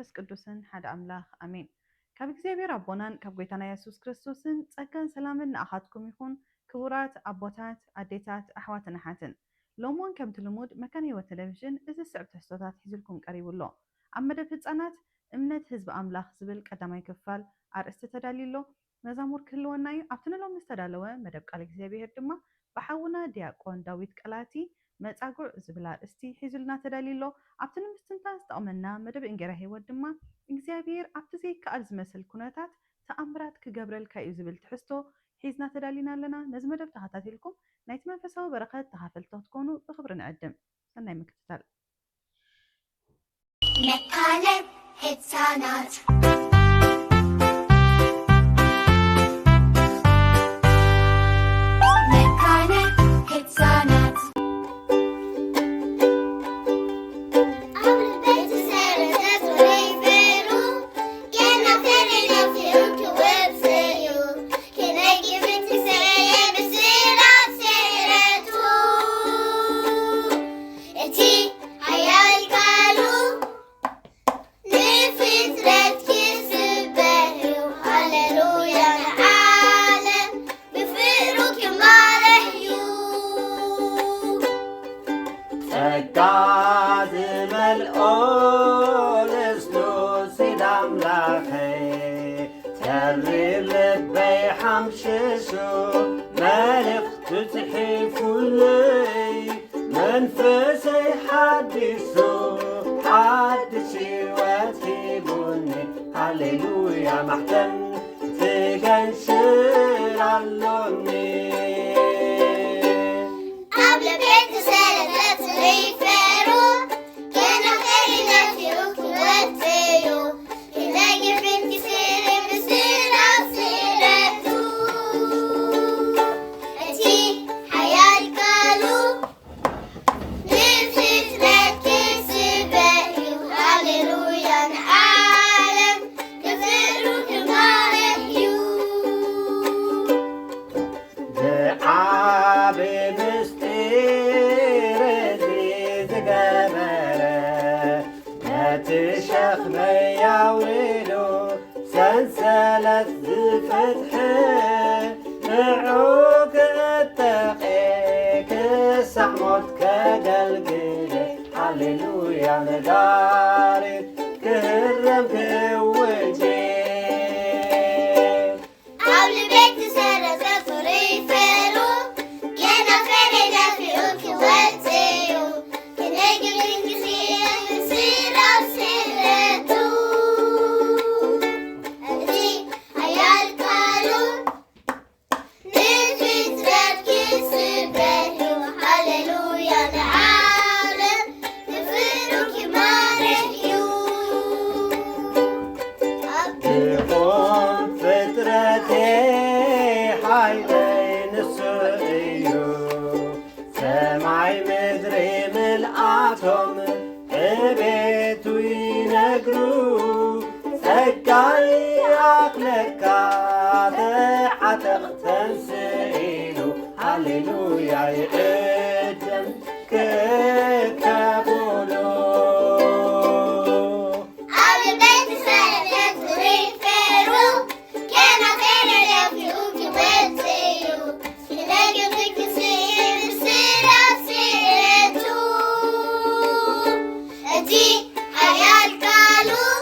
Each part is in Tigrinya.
መንፈስ ቅዱስን ሓደ አምላኽ አሜን። ካብ እግዚአብሔር አቦናን ካብ ጎይታና ኢየሱስ ክርስቶስን ጸጋን ሰላምን ንኣኻትኩም ይኹን። ክቡራት ኣቦታት፣ ኣዴታት፣ ኣሕዋትን ኣሓትን ሎሞን ከምቲ ልሙድ መካነ ህይወት ቴሌቪዥን እዚ ስዕብ ትሕዝቶታት ሒዙልኩም ቀሪቡሎ ኣብ መደብ ህፃናት እምነት ህዝቢ ኣምላኽ ዝብል ቀዳማይ ክፋል ኣርእስቲ ተዳልዩሎ መዛሙር ክህልወና እዩ። ኣብቲ ንሎም ዝተዳለወ መደብ ቃል እግዚአብሔር ድማ ብሓውና ዲያቆን ዳዊት ቀላቲ መጻጉዕ ዝብል ኣርእስቲ ሒዙልና ተዳልዩሎ። ኣብቲ ንምስትንታን ዝጠቕመና መደብ እንጌራ ህይወት ድማ እግዚአብሔር ኣብቲ ዘይከኣል ዝመስል ኩነታት ተኣምራት ክገብረልካ እዩ ዝብል ትሕዝቶ ሒዝና ተዳሊና ኣለና። ነዚ መደብ ተኸታተልኩም ናይቲ መንፈሳዊ በረኸት ተኻፈልቲ ክትኮኑ ብክብሪ ንዕድም። ሰናይ ምክትታል። መካነ ህፃናት هللويا محتم تجنشر علوني قبل بيت سنة ريفيرو كان خيرنا في أكواتيو كنا جبن كسير بسيرة سيرتو أتي حياة قالوا نفسي تركز بهيو هللويا نعلم كفرو كماريو دعا بمستير زيد قبره نتشخ مياولو سنسلت فتحه معوك التقيك السحموت كقلقله هللويا ندارت كهرم كوجه قبل بيت سنة ريفيرو كان خيرنا في أكواتيو كنا جبن كسير بسيرة سيرتو أتي حياة قالوا نفسي تركز بهيو هللويا نعلم كفرو كماريو تقوم فترتي حيلين السريو سمعي مدري ملقاتهم بيتو ينقرو سكاي عقلك تحتق تنسيلو هللويا يقدم ككبولو قبل بيت سنة ريفيرو كان خيرنا في أكواتيو كنا جبن كسير بسيرة سيرتو أتي حياة قالوا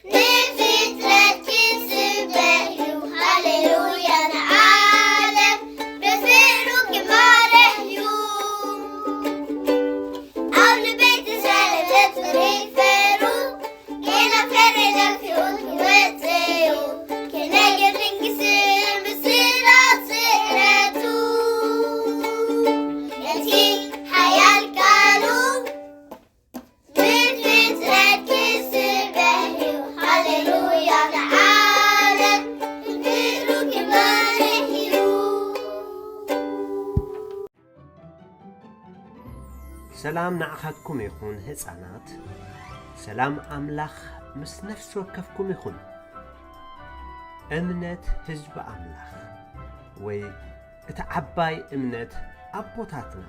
نفسي تركز بهيو هللويا نعلم بفرو كماريو قبل بيت سنة ريفيرو كان خيرنا في أكواتيو كنا جبن كسير بسيرة سيرتو أتي حياة قالوا نفسي تركز بهيو هللويا نعلم بفرو كماريو سلام نعخدكم يخون هزانات سلام أملاخ مس نفس وكفكم يخون أمنت حزب أملاخ وي اتعباي أمنت أبوتاتنا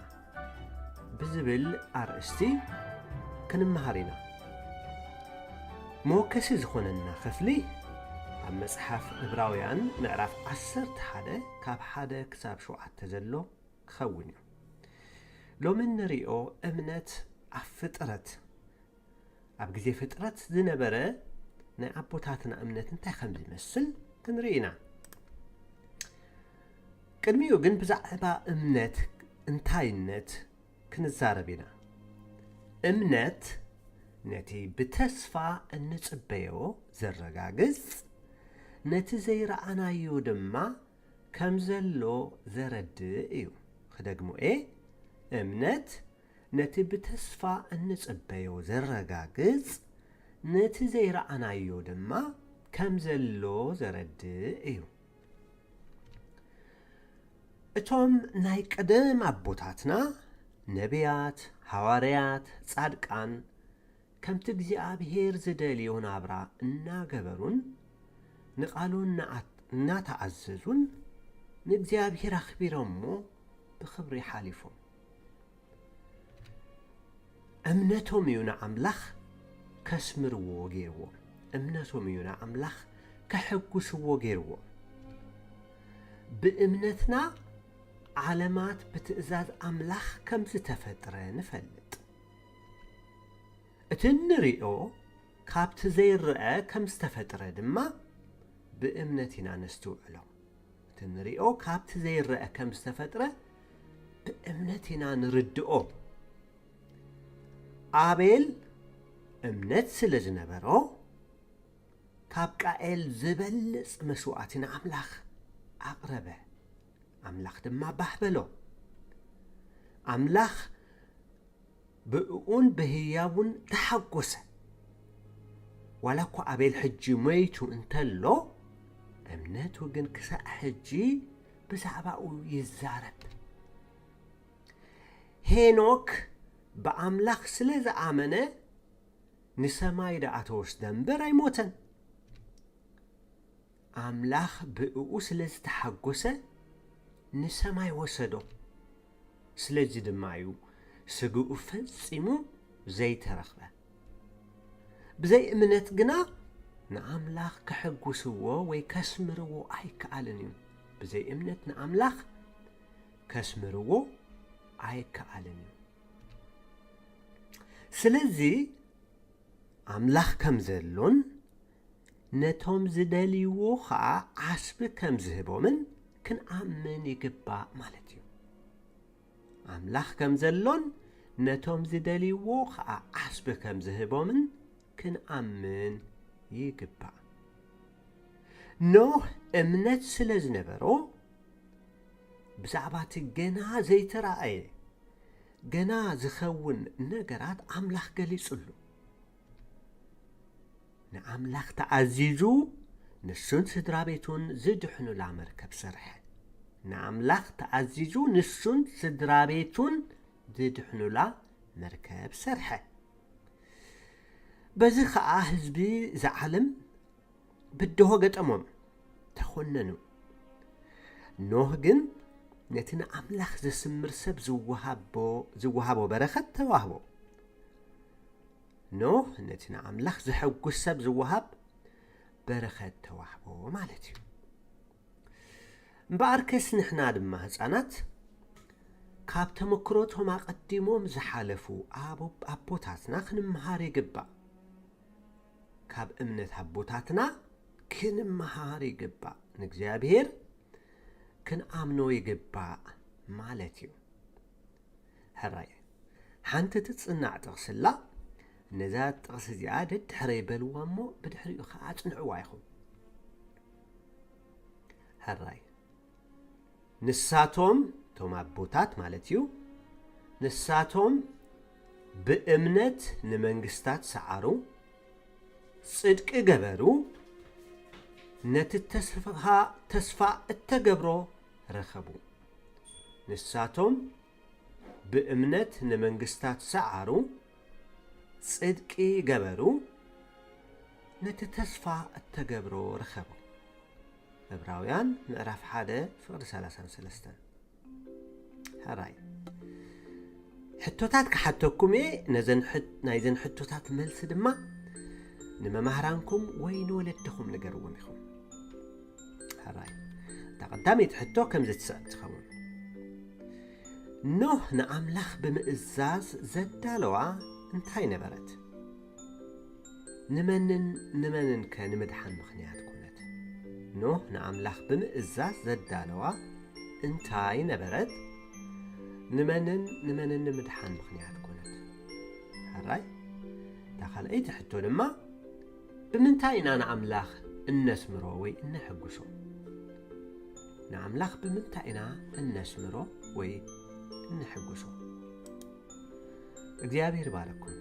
بزبل أرستي كنمهارينا موكسي زخوننا خفلي ኣብ መጽሓፍ ዕብራውያን ምዕራፍ 11 ካብ 1 ክሳብ 7 ዘሎ ክኸውን እዩ ሎሚ ንሪኦ እምነት ኣብ ፍጥረት ኣብ ግዜ ፍጥረት ዝነበረ ናይ ኣቦታትና እምነት እንታይ ከም ዝመስል ክንርኢ ኢና ቅድሚኡ ግን ብዛዕባ እምነት እንታይነት ክንዛረብ ኢና እምነት ነቲ ብተስፋ እንጽበዮ ዘረጋግጽ ነቲ ዘይረኣናዮ ድማ ከም ዘሎ ዘረድእ እዩ ክደግሞ እምነት ነቲ ብተስፋ እንጽበዮ ዘረጋግጽ ነቲ ዘይረኣናዮ ድማ ከም ዘሎ ዘረድእ እዩ እቶም ናይ ቀደም ኣቦታትና ነቢያት ሃዋርያት ጻድቃን ከምቲ እግዚኣብሔር ዝደልዮ ናብራ እናገበሩን ንቃሉ እናተዓዘዙን ንእግዚኣብሔር ኣኽቢሮሞ ብኽብሪ ሓሊፎም እምነቶም እዩ ንኣምላኽ ከስምርዎ ገይርዎ እምነቶም እዩ ንኣምላኽ ከሕጉስዎ ገይርዎ ብእምነትና ዓለማት ብትእዛዝ ኣምላኽ ከም ዝተፈጥረ ንፈልጥ እቲ ንሪኦ ካብቲ ዘይርአ ከም ዝተፈጥረ ድማ ብእምነት ኢና ነስተውዕሎ እቲ ንሪኦ ካብቲ ዘይርአ ከም ዝተፈጥረ ብእምነት ኢና ንርድኦ ኣቤል እምነት ስለ ዝነበሮ ካብ ቃኤል ዝበልጽ መስዋዕቲ ንኣምላኽ ኣቕረበ ኣምላኽ ድማ ባሕበሎ ኣምላኽ ብእኡን ብህያውን ተሓጐሰ ዋላ እኳ ኣቤል ሕጂ ሞይቱ እንተሎ እምነቱ ግን ክሳዕ ሕጂ ብዛዕባኡ ይዛረብ ሄኖክ ብኣምላኽ ስለ ዝኣመነ ንሰማይ ደኣ ተወስደ እምበር ኣይሞተን ኣምላኽ ብእኡ ስለ ዝተሓጐሰ ንሰማይ ወሰዶ ስለዚ ድማ እዩ ስግኡ ፈጺሙ ዘይተረኽበ ብዘይ እምነት ግና ንኣምላኽ ከሕጉስዎ ወይ ከስምርዎ ኣይከኣልን እዩ ብዘይ እምነት ንኣምላኽ ከስምርዎ ኣይከኣልን እዩ ስለዚ ኣምላኽ ከም ዘሎን ነቶም ዝደልይዎ ከዓ ዓስቢ ከም ዝህቦምን ክንኣምን ይግባእ ማለት እዩ ኣምላኽ ከም ዘሎን ነቶም ዝደልይዎ ከዓ ዓስቢ ከም ዝህቦምን ክንኣምን ይግባእ ኖህ እምነት ስለ ዝነበሮ ብዛዕባ እቲ ገና ዘይተረኣየ ገና ዝኸውን ነገራት ኣምላኽ ገሊጹሉ ንኣምላኽ ተዓዚዙ ንሱን ስድራ ቤቱን ዝድሕኑላ መርከብ ሰርሐ ንኣምላኽ ተዓዚዙ ንሱን ስድራ ቤቱን ዝድሕኑላ መርከብ ሰርሐ በዚ ከዓ ህዝቢ ዝዓለም ብድሆ ገጠሞም ተኾነኑ ኖህ ግን ነቲ ንኣምላኽ ዘስምር ሰብ ዝወሃቦ በረኸት ተዋህቦ ኖህ ነቲ ንኣምላኽ ዝሕጉስ ሰብ ዝወሃብ በረኸት ተዋህቦ ማለት እዩ እምበኣር ከስ ንሕና ድማ ህፃናት ካብ ተመክሮቶም ኣቐዲሞም ዝሓለፉ ኣቦታትና ክንመሃር ይግባእ ካብ እምነት ኣቦታትና ክንመሃር ይግባእ ንእግዚኣብሔር ክንኣምኖ ይግባእ ማለት እዩ ሕራይ ሓንቲ ትጽናዕ ጥቕስላ ነዛ ጥቕስ እዚኣ ደድሕረ ይበልዋ እሞ ብድሕሪኡ ከዓ ጽንዕዋ ይኹም ሕራይ ንሳቶም ቶም ኣቦታት ማለት እዩ ንሳቶም ብእምነት ንመንግስታት ሰዓሩ ጽድቂ ገበሩ ነቲ ተስፋ እተገብሮ ረኸቡ ንሳቶም ብእምነት ንመንግስታት ሰዓሩ ጽድቂ ገበሩ ነቲ ተስፋ እተገብሮ ረኸቡ ዕብራውያን ምዕራፍ 1 ፍቕዲ 33 ሕራይ ሕቶታት ክሓተኩም ናይዘን ሕቶታት መልሲ ድማ ንመምህራንኩም ወይ ንወለድኩም ንገርዎም ኢኹም ሕራይ ተቐዳሚት ሕቶ ከም ዝትስዕብ ትኸውን ኖህ ንኣምላኽ ብምእዛዝ ዘዳለዋ እንታይ ነበረት ንመንን ከንምድሓን ምኽንያት ኮነት ኖህ ንኣምላኽ ብምእዛዝ ዘዳለዋ እንታይ ነበረት ንመንን ንምድሓን ምኽንያት ኮነት ሕራይ ተኻልአይቲ ሕቶ ድማ ብምንታይ ኢና ንኣምላኽ እነስምሮ ወይ እነሕጉሶ ንኣምላኽ ብምንታይ ኢና እነስምሮ ወይ እነሕጉሶ እግዚአብሔር ይባረኩም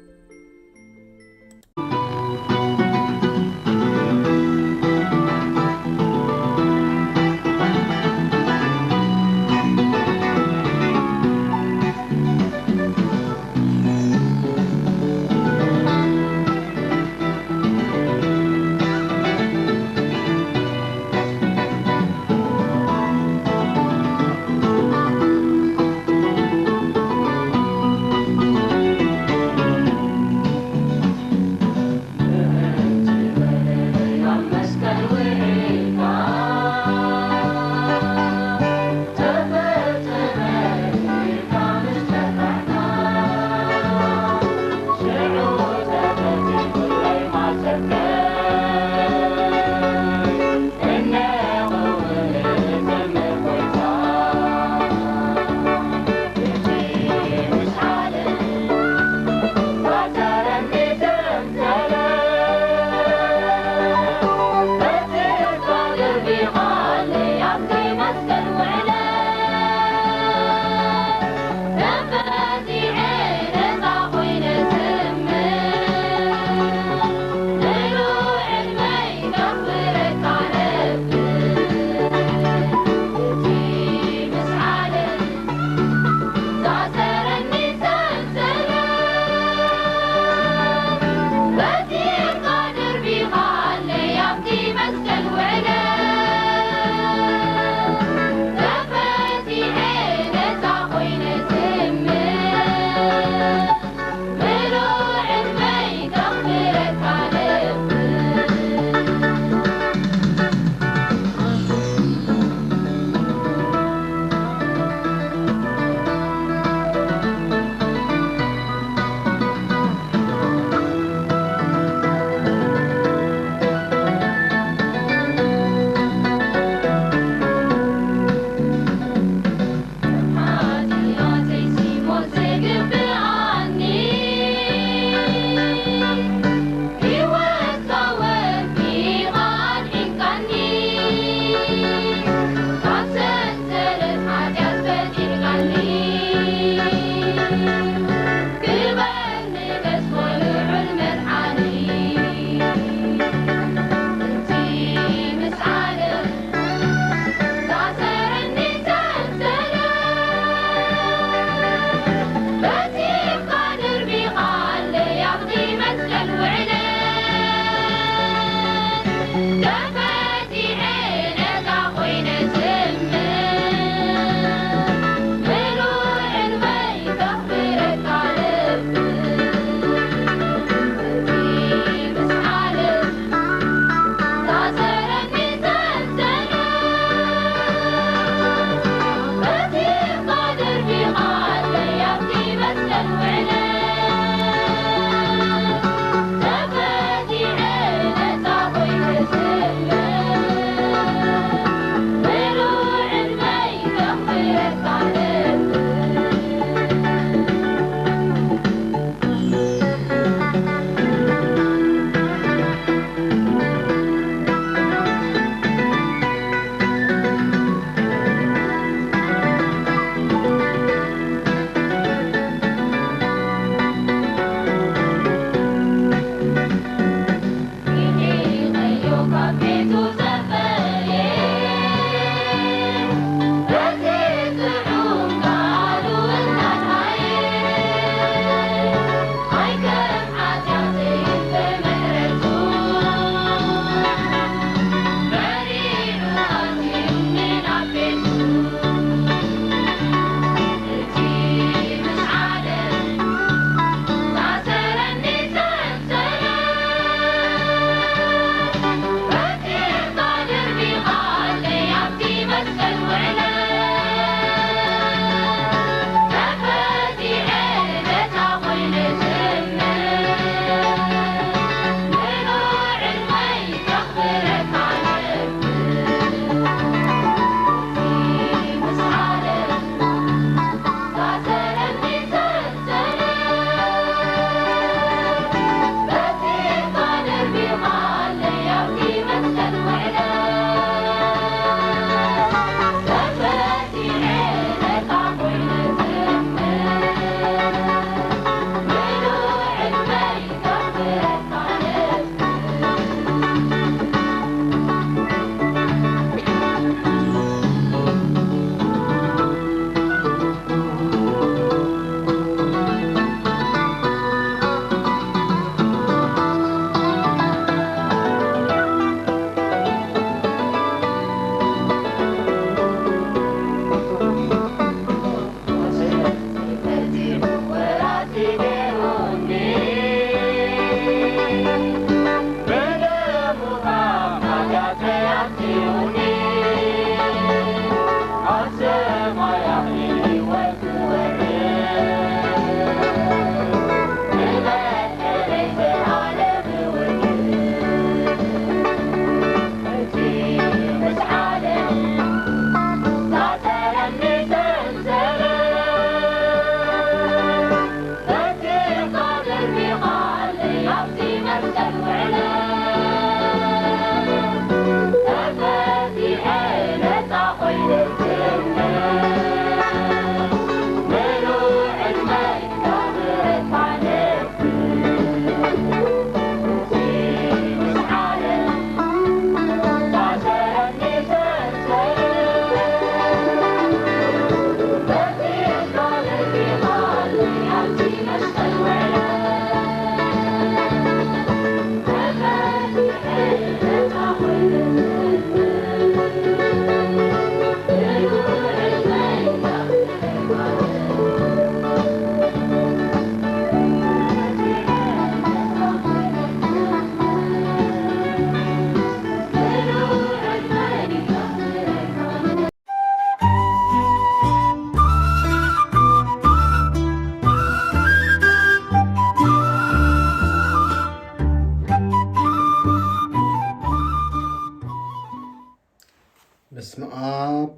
በስመ አብ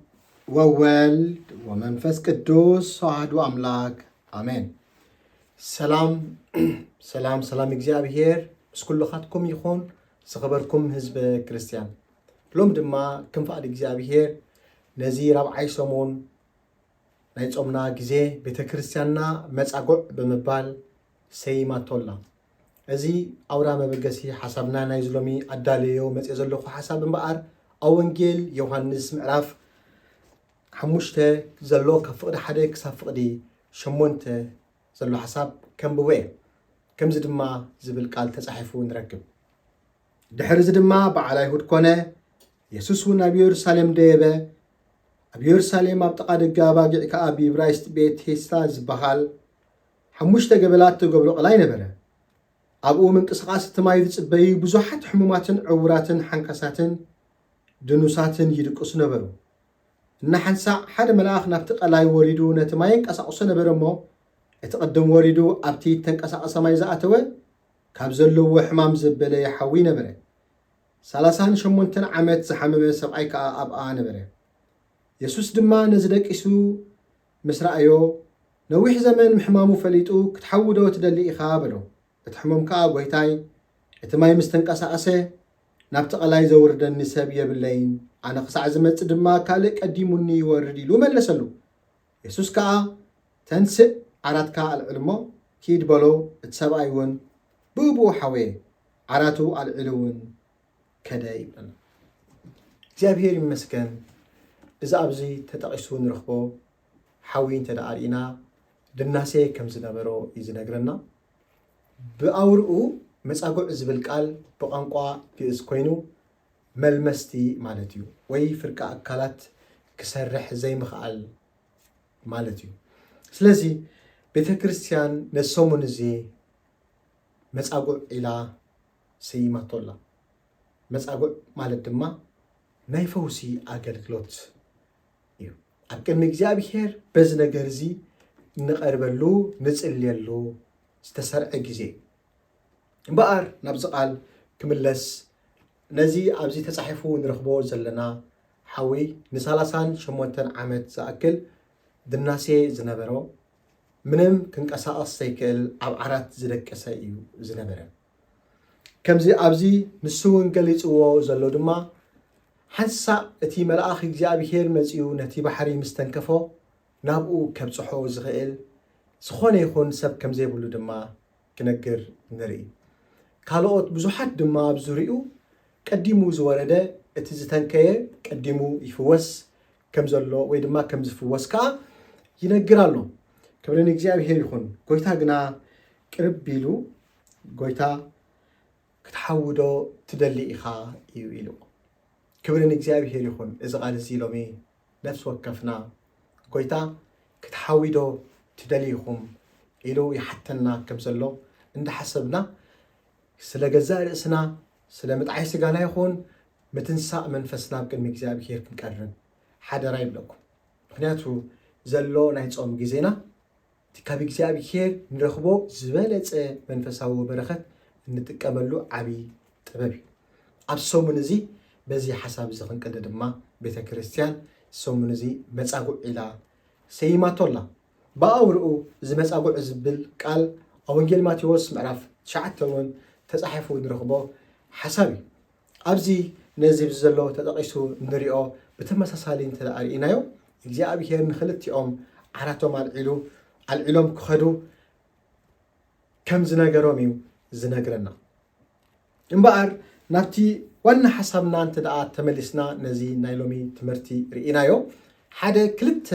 ወወልድ ወመንፈስ ቅዱስ አሐዱ አምላክ አሜን። ሰላም እግዚአብሔር ምስ ኩልኻትኩም ይኹን። ዝኸበርኩም ህዝበ ክርስቲያን ሎም ድማ ከም ፈቃድ እግዚአብሔር ነዚ ራብዓይ ሰሙን ናይ ጾምና ግዜ ቤተ ክርስቲያንና መጻጉዕ ብምባል ሰይማቶላ። እዚ አውራ መበገሲ ሓሳብና ናይ ዝሎሚ አዳልዮ መጽእ ዘለኹ ሓሳብ እምበኣር ኣብ ወንጌል ዮሐንስ ምዕራፍ 5 ዘሎ ካብ ፍቕዲ 1 ክሳብ ፍቕዲ 8 ዘሎ ሓሳብ ከንብቦ እየ። ከምዚ ድማ ዝብል ቃል ተጻሒፉ ንረክብ። ድሕሪ እዚ ድማ በዓል ኣይሁድ ኮነ። ኢየሱስ እውን ኣብ ኢየሩሳሌም ደየበ። ኣብ ኢየሩሳሌም ኣብ ጥቓ ደገ ኣባጊዕ ከዓ ብዕብራይስጥ ቤት ቴስታ ዝበሃል 5 ገበላት ተገብሮ ቐላይ ነበረ። ኣብኡ ምንቅስቓስ እቲ ማይ ዝጽበዩ ብዙሓት ሕሙማትን ዕውራትን ሓንካሳትን ድኑሳትን ይድቅሱ ነበሩ። እናሓንሳዕ ሓደ መልአኽ ናብቲ ቐላይ ወሪዱ ነቲ ማይ እንቀሳቕሶ ነበረ እሞ እቲ ቅድም ወሪዱ ኣብቲ ተንቀሳቐሰ ማይ ዝኣተወ ካብ ዘለዎ ሕማም ዘበለ ይሓዊ ነበረ። 38 ዓመት ዝሓመመ ሰብኣይ ከዓ ኣብኣ ነበረ። ኢየሱስ ድማ ነዚ ደቂሱ ምስ ረኣዮ ነዊሕ ዘመን ምሕማሙ ፈሊጡ ክትሓውዶ ትደሊ ኢኻ በሎ። እቲ ሕሙም ከዓ ጎይታይ እቲ ማይ ምስ ተንቀሳቐሰ ናብቲ ቐላይ ዘውርደኒ ሰብ የብለይን፣ ኣነ ክሳዕ ዝመጽእ ድማ ካልእ ቀዲሙኒ ይወርድ ኢሉ መለሰሉ። ኢየሱስ ከዓ ተንስእ ዓራትካ ኣልዕል እሞ ኪድ በሎ። እቲ ሰብኣይ እውን ብብኡ ሓወየ ዓራቱ ኣልዕሉ እውን ከደ ይብለና። እግዚአብሔር ይመስገን። እዚ ኣብዚ ተጠቂሱ ንረኽቦ ሓዊ እንተደኣ ርኢና ድናሴ ከም ዝነበሮ እዩ ዝነግረና። ብኣውርኡ መጻጉዕ ዝብል ቃል ብቋንቋ ግእዝ ኮይኑ መልመስቲ ማለት እዩ፣ ወይ ፍርቂ ኣካላት ክሰርሕ ዘይምኽኣል ማለት እዩ። ስለዚ ቤተ ክርስቲያን ነዚ ሰሙን እዚ መጻጉዕ ኢላ ሰይማቶላ። መጻጉዕ ማለት ድማ ናይ ፈውሲ ኣገልግሎት እዩ። ኣብ ቅድሚ እግዚኣብሔር በዚ ነገር እዚ ንቐርበሉ ንጽልየሉ ዝተሰርዐ ግዜ እምበኣር ናብዚ ቃል ክምለስ ነዚ ኣብዚ ተጻሒፉ ንረኽቦ ዘለና ሓዊ ን38 ዓመት ዝኣክል ድናሴ ዝነበሮ ምንም ክንቀሳቐስ ዘይክእል ኣብ ዓራት ዝደቀሰ እዩ ዝነበረ። ከምዚ ኣብዚ ንሱ እውን ገሊፅዎ ዘሎ ድማ ሓንሳእ እቲ መልኣኽ እግዚኣብሔር መጺኡ ነቲ ባሕሪ ምስ ተንከፎ ናብኡ ከብጽሖ ዝኽእል ዝኾነ ይኹን ሰብ ከም ዘይብሉ ድማ ክነግር ንርኢ። ካልኦት ብዙሓት ድማ ኣብ ዙርኡ ቀዲሙ ዝወረደ እቲ ዝተንከየ ቀዲሙ ይፍወስ ከም ዘሎ ወይ ድማ ከም ዝፍወስ ከዓ ይነግር ኣሎ። ክብሪ ንእግዚአብሔር ይኹን። ጎይታ ግና ቅርብ ኢሉ ጎይታ ክትሓውዶ ትደሊ ኢኻ እዩ ኢሉ። ክብሪ ንእግዚአብሔር ይኹን። እዚ ቃል እዚ ሎሚ ነፍሲ ወከፍና ጎይታ ክትሓዊዶ ትደሊ ኢኹም ኢሉ ይሓተና ከም ዘሎ እንዳሓሰብና ስለ ገዛ ርእስና ስለ ምጥዓይ ስጋና ይኹን ምትንሳእ መንፈስና ቅድሚ እግዚኣብሔር ክንቀርብ ሓደራ ይብለኩም ምክንያቱ ዘሎ ናይ ጾም ግዜና ካብ እግዚኣብሔር ንረኽቦ ዝበለፀ መንፈሳዊ በረኸት እንጥቀመሉ ዓብይ ጥበብ እዩ ኣብ ሰሙን እዚ በዚ ሓሳብ እዚ ክንቀደ ድማ ቤተ ክርስቲያን ሰሙን እዚ መጻጉዕ ኢላ ሰይማቶላ ብኣውርኡ እዚ መጻጉዕ ዝብል ቃል ኣብ ወንጌል ማቴዎስ ምዕራፍ 9 እውን ተጻሒፉ ንረኽቦ ሓሳብ እዩ ኣብዚ ነዚ ዘሎ ተጠቂሱ ንሪኦ ብተመሳሳሊ እንተርእናዮ እግዚኣብሔር ንክልቲኦም ዓራቶም ኣልዒሎም ክኸዱ ከም ዝነገሮም እዩ ዝነግረና እምበኣር ናብቲ ዋና ሓሳብና እንተ ደኣ ተመሊስና ነዚ ናይ ሎሚ ትምህርቲ ርኢናዮ ሓደ ክልተ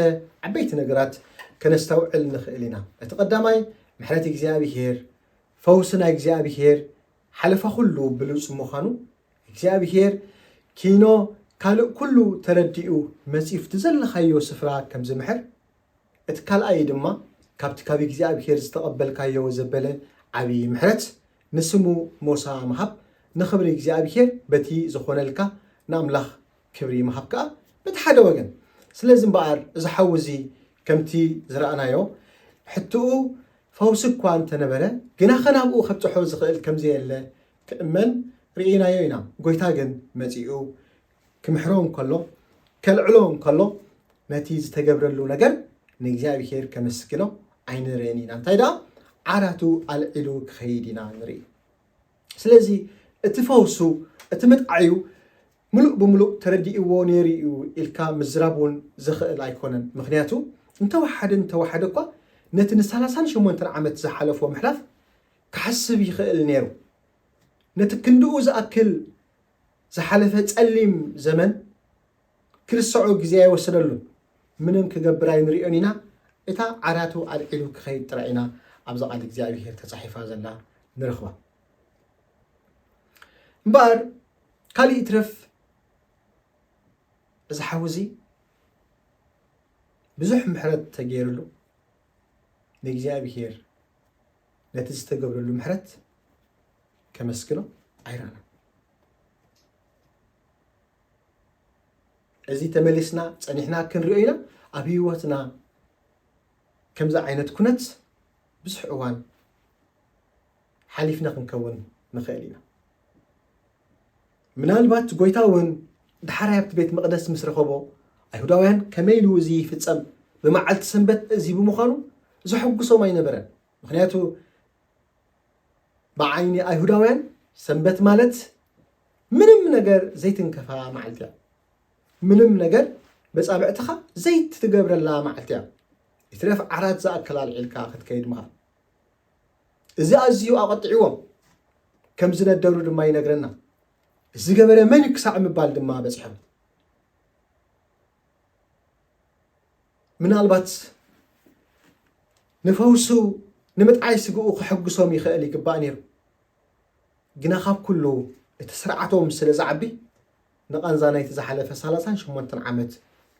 ዓበይቲ ነገራት ከነስተውዕል ንኽእል ኢና እቲ ቀዳማይ ምሕረት እግዚኣብሔር ፈውሲ ናይ እግዚኣብሔር ሓለፈ ኩሉ ብሉፅ ምዃኑ እግዚኣብሔር ኪኖ ካልእ ኩሉ ተረዲኡ መፂፍ ዘለኻዮ ስፍራ ከም ዝምሕር እቲ ካልኣይ ድማ ካብቲ ካብ እግዚኣብሔር ዝተቐበልካዮ ዘበለ ዓብዪ ምሕረት ንስሙ ሞሳ ምሃብ ንኽብሪ እግዚኣብሔር በቲ ዝኾነልካ ንኣምላኽ ክብሪ ምሃብ ከዓ በቲ ሓደ ወገን ስለዚ እምበኣር እዚ ሓዊ እዚ ከምቲ ዝረኣናዮ ሕትኡ ፈውሲ እኳ እንተነበረ ግና ኸናብኡ ከብፅሖ ዝኽእል ከምዘየለ ክእመን ርኢናዮ ኢና ጎይታ ግን መፂኡ ክምሕሮ እንከሎ ከልዕሎ እንከሎ ነቲ ዝተገብረሉ ነገር ንእግዚኣብሔር ከመስግኖ ኣይንርአን ኢና እንታይ ደኣ ዓራቱ ኣልዒሉ ክኸይድ ኢና ንርኢ ስለዚ እቲ ፈውሱ እቲ ምጥዓዩ ሙሉእ ብምሉእ ተረዲእዎ ነይሩ እዩ ኢልካ ምዝራብ እውን ዝኽእል ኣይኮነን ምክንያቱ እንተወሓደ እኳ ነቲ ን38 ዓመት ዝሓለፎ ምሕላፍ ክሓስብ ይኽእል ነይሩ ነቲ ክንድኡ ዝኣክል ዝሓለፈ ጸሊም ዘመን ክርስዖ ግዜ ኣይወሰደሉን ምንም ክገብር ኣይንሪኦን ኢና እታ ዓራቱ ኣልዒሉ ክኸይድ ጥራይ ኢና ኣብዛ ቃል እግዚኣብሔር ተጻሒፋ ዘላ ንረኽባ እምበኣር ካሊእ ትረፍ እዚ ሓውዚ ብዙሕ ምሕረት ተገይሩሉ ንእግዚኣብሔር ነቲ ዝተገብረሉ ምሕረት ከመስግኖ ኣይረኣና እዚ ተመሊስና ፀኒሕና ክንሪኦ ኢና ኣብ ህይወትና ከምዚ ዓይነት ኩነት ብዙሕ እዋን ሓሊፍና ክንከውን ንኽእል ኢና ምናልባት ጎይታ እውን ድሓራይ ኣብቲ ቤት መቕደስ ምስ ረኸቦ ኣይሁዳውያን ከመይ ኢሉ እዚ ይፍፀም ብመዓልቲ ሰንበት እዚ ብምዃኑ ዘሐጉሶም ኣይነበረን ምክንያቱ ብዓይኒ ኣይሁዳውያን ሰንበት ማለት ምንም ነገር ዘይትንከፋ መዓልቲ እያ ምንም ነገር በፃብዕትኻ ዘይት ትገብረላ መዓልቲ እያ ይትረፍ ዓራት ዝኣክል ኣልዒልካ ክትከይድ ምኻ እዚ ኣዝዩ ኣቐጢዕዎም ከም ዝነደሩ ድማ ይነግረና እዚ ገበረ መን ክሳዕ ምባል ድማ በፂሖም ምናልባት ንፈውሱ ንምጥዓይ ስግኡ ክሕግሶም ይኽእል ይግባእ ነይሩ ግና ካብ ኩሉ እቲ ስርዓቶም ስለ ዝዓቢ ንቐንዛ ናይቲ ዝሓለፈ 38 ዓመት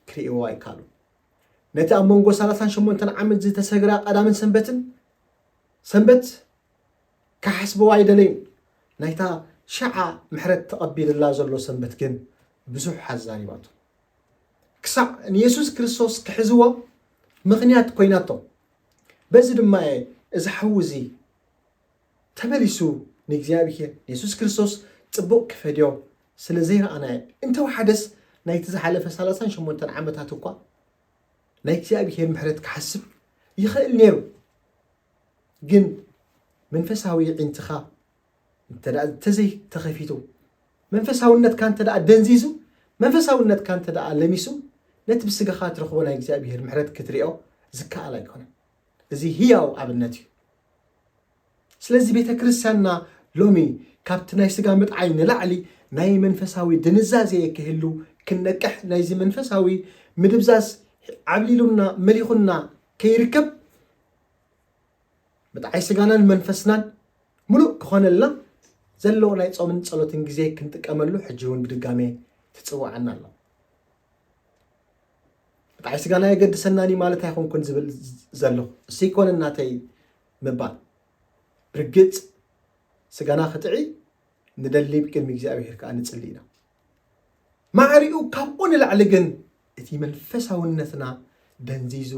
ክርእይዎ ኣይካሉ ነቲ ኣብ መንጎ 38 ዓመት ዝተሰግራ ቀዳምን ሰንበት ካሕስበዋ ኣይደለዩን ናይታ ሸዓ ምሕረት ተቐቢልላ ዘሎ ሰንበት ግን ብዙሕ ሓዛሪባቱ ክሳዕ ንየሱስ ክርስቶስ ክሕዝዎ ምኽንያት ኮይናቶ በዚ ድማ እዚ ሓዊ እዚ ተመሊሱ ንእግዚኣብሔር ንየሱስ ክርስቶስ ፅቡቕ ክፈድዮ ስለ ዘይረኣናየ እንተወሓደስ ናይቲ ዝሓለፈ 38 ዓመታት እኳ ናይ እግዚኣብሔር ምሕረት ክሓስብ ይኽእል ነይሩ ግን መንፈሳዊ ዒንትኻ እንተዘይ ተኸፊቱ መንፈሳውነትካ እንተደኣ ደንዚዙ መንፈሳውነትካ እንተደኣ ለሚሱ ነቲ ብስጋኻ ትረኽቦ ናይ እግዚኣብሔር ምሕረት ክትሪኦ ዝከኣል ኣይኮነን እዚ ህያው ኣብነት እዩ ስለዚ ቤተ ክርስቲያንና ሎሚ ካብቲ ናይ ስጋ ምጥዓይ ንላዕሊ ናይ መንፈሳዊ ድንዛዜ ክህሉ ክነቅሕ ናይዚ መንፈሳዊ ምድብዛዝ ዓብሊሉና መሊኹና ከይርከብ ምጥዓይ ስጋናን መንፈስናን ሙሉእ ክኾነልና ዘለዎ ናይ ጾምን ጸሎትን ግዜ ክንጥቀመሉ ሕጂ እውን ብድጋሜ ትፅዋዓና ኣሎ ምጥዓይ ስጋና የገድሰናኒ ማለት ኣይኮንኩን ዝብል ዘለኹ እሱ ይኮነ እናተይ ምባል ብርግፅ ስጋና ክጥዒ ንደሊ ብቅድሚ እግዚኣብሔር ከዓ ንፅሊ ኢና ማዕሪኡ ካብኡ ንላዕሊ ግን እቲ መንፈሳውነትና ደንዚዙ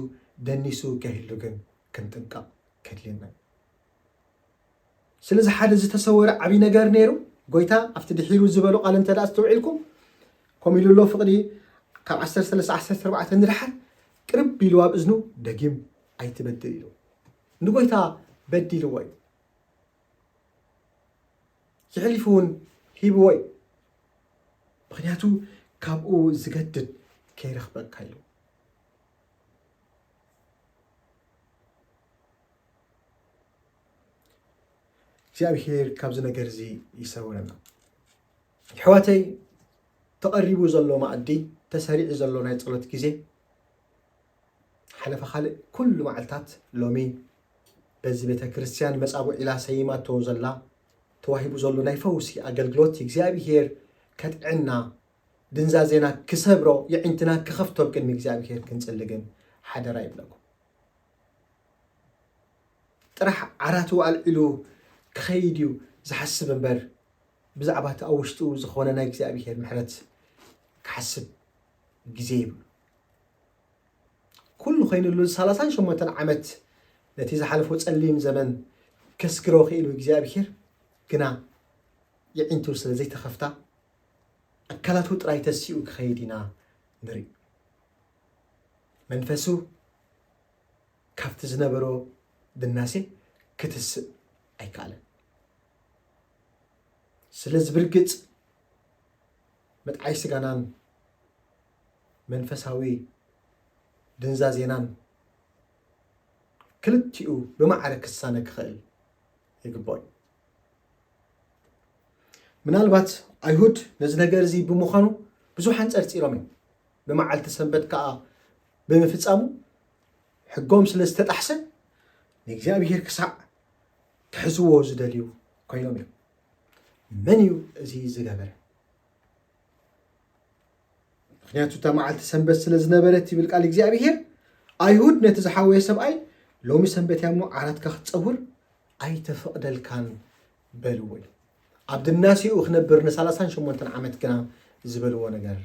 ደኒሱ ከህሉ ግን ክንጥንቀቕ ከድልየና ስለዚ ሓደ ዝተሰወረ ዓብይ ነገር ነይሩ ጎይታ ኣብቲ ድሒሩ ዝበሎ ቃል እንተ ደኣ ዝተውዒልኩም ከምኡ ኢሉ ኣሎ ፍቕዲ ካብ 13-14 ንድሓር ቅርብ ኢሉ ኣብ እዝኑ ደጊም ኣይትበድል ኢሉ ንጎይታ በዲልዎ እዩ ይሕሊፉ እውን ሂብዎ እዩ ምክንያቱ ካብኡ ዝገድድ ከይረኽበካ ኢሉ እግዚአብሔር ካብዚ ነገር እዚ ይሰውረና ሕዋተይ ተቐሪቡ ዘሎ ማኣዲ ተሰሪዑ ዘሎ ናይ ጸሎት ግዜ ሓለፈ ካልእ ኩሉ መዓልታት ሎሚ በዚ ቤተ ክርስቲያን መጻጉዕ ኢላ ሰይማቶ ዘላ ተዋሂቡ ዘሎ ናይ ፈውሲ ኣገልግሎት እግዚአብሔር ከጥዕና ድንዛዜና ክሰብሮ የዕንትና ክኸፍቶ ቅድሚ እግዚአብሔር ክንጽልግን ሓደራ ይብለኩም ጥራሕ ዓራቱ ኣልዒሉ ክኸይድ እዩ ዝሓስብ እምበር ብዛዕባ እቲ ኣብ ውሽጡ ዝኾነ ናይ እግዚአብሔር ምሕረት ክሓስብ ግዜ ይብሉ ኩሉ ኮይኑሉ 38 ዓመት ነቲ ዝሓለፎ ጸሊም ዘመን ከስግሮ ክኢሉ እግዚአብሔር ግና የዕንቱ ስለ ዘይተኸፍታ ኣካላቱ ጥራይ ተሲኡ ክኸይድ ኢና ንርኢ መንፈሱ ካብቲ ዝነበሮ ድናሴ ክትስእ ኣይከኣለን ስለዚ ብርግጽ መጥዓይ ስጋናን መንፈሳዊ ድንዛዜናን ክልቲኡ ብማዕረ ክሳነ ክኽእል ይግባእ ምናልባት ኣይሁድ ነዚ ነገር እዚ ብምዃኑ ብዙሓን ጸርፂሮም እዮም ብመዓልቲ ሰንበት ከዓ ብምፍጻሙ ሕጎም ስለ ዝተጣሕሰ ንእግዚአብሔር ክሳዕ ክሕዝዎ ዝደልዩ ኮይኖም እዮም መን እዩ እዚ ዝገበረ ምክንያቱ እታ መዓልቲ ሰንበት ስለ ዝነበረት ይብል ቃል እግዚአብሔር ኣይሁድ ነቲ ዝሓወየ ሰብኣይ ሎሚ ሰንበት እያ እሞ ዓራትካ ክትፀውር ኣይተፈቕደልካን በልዎ እዩ ኣብ ድናሲኡ ክነብር ን38 ዓመት ግና ዝበልዎ ነገር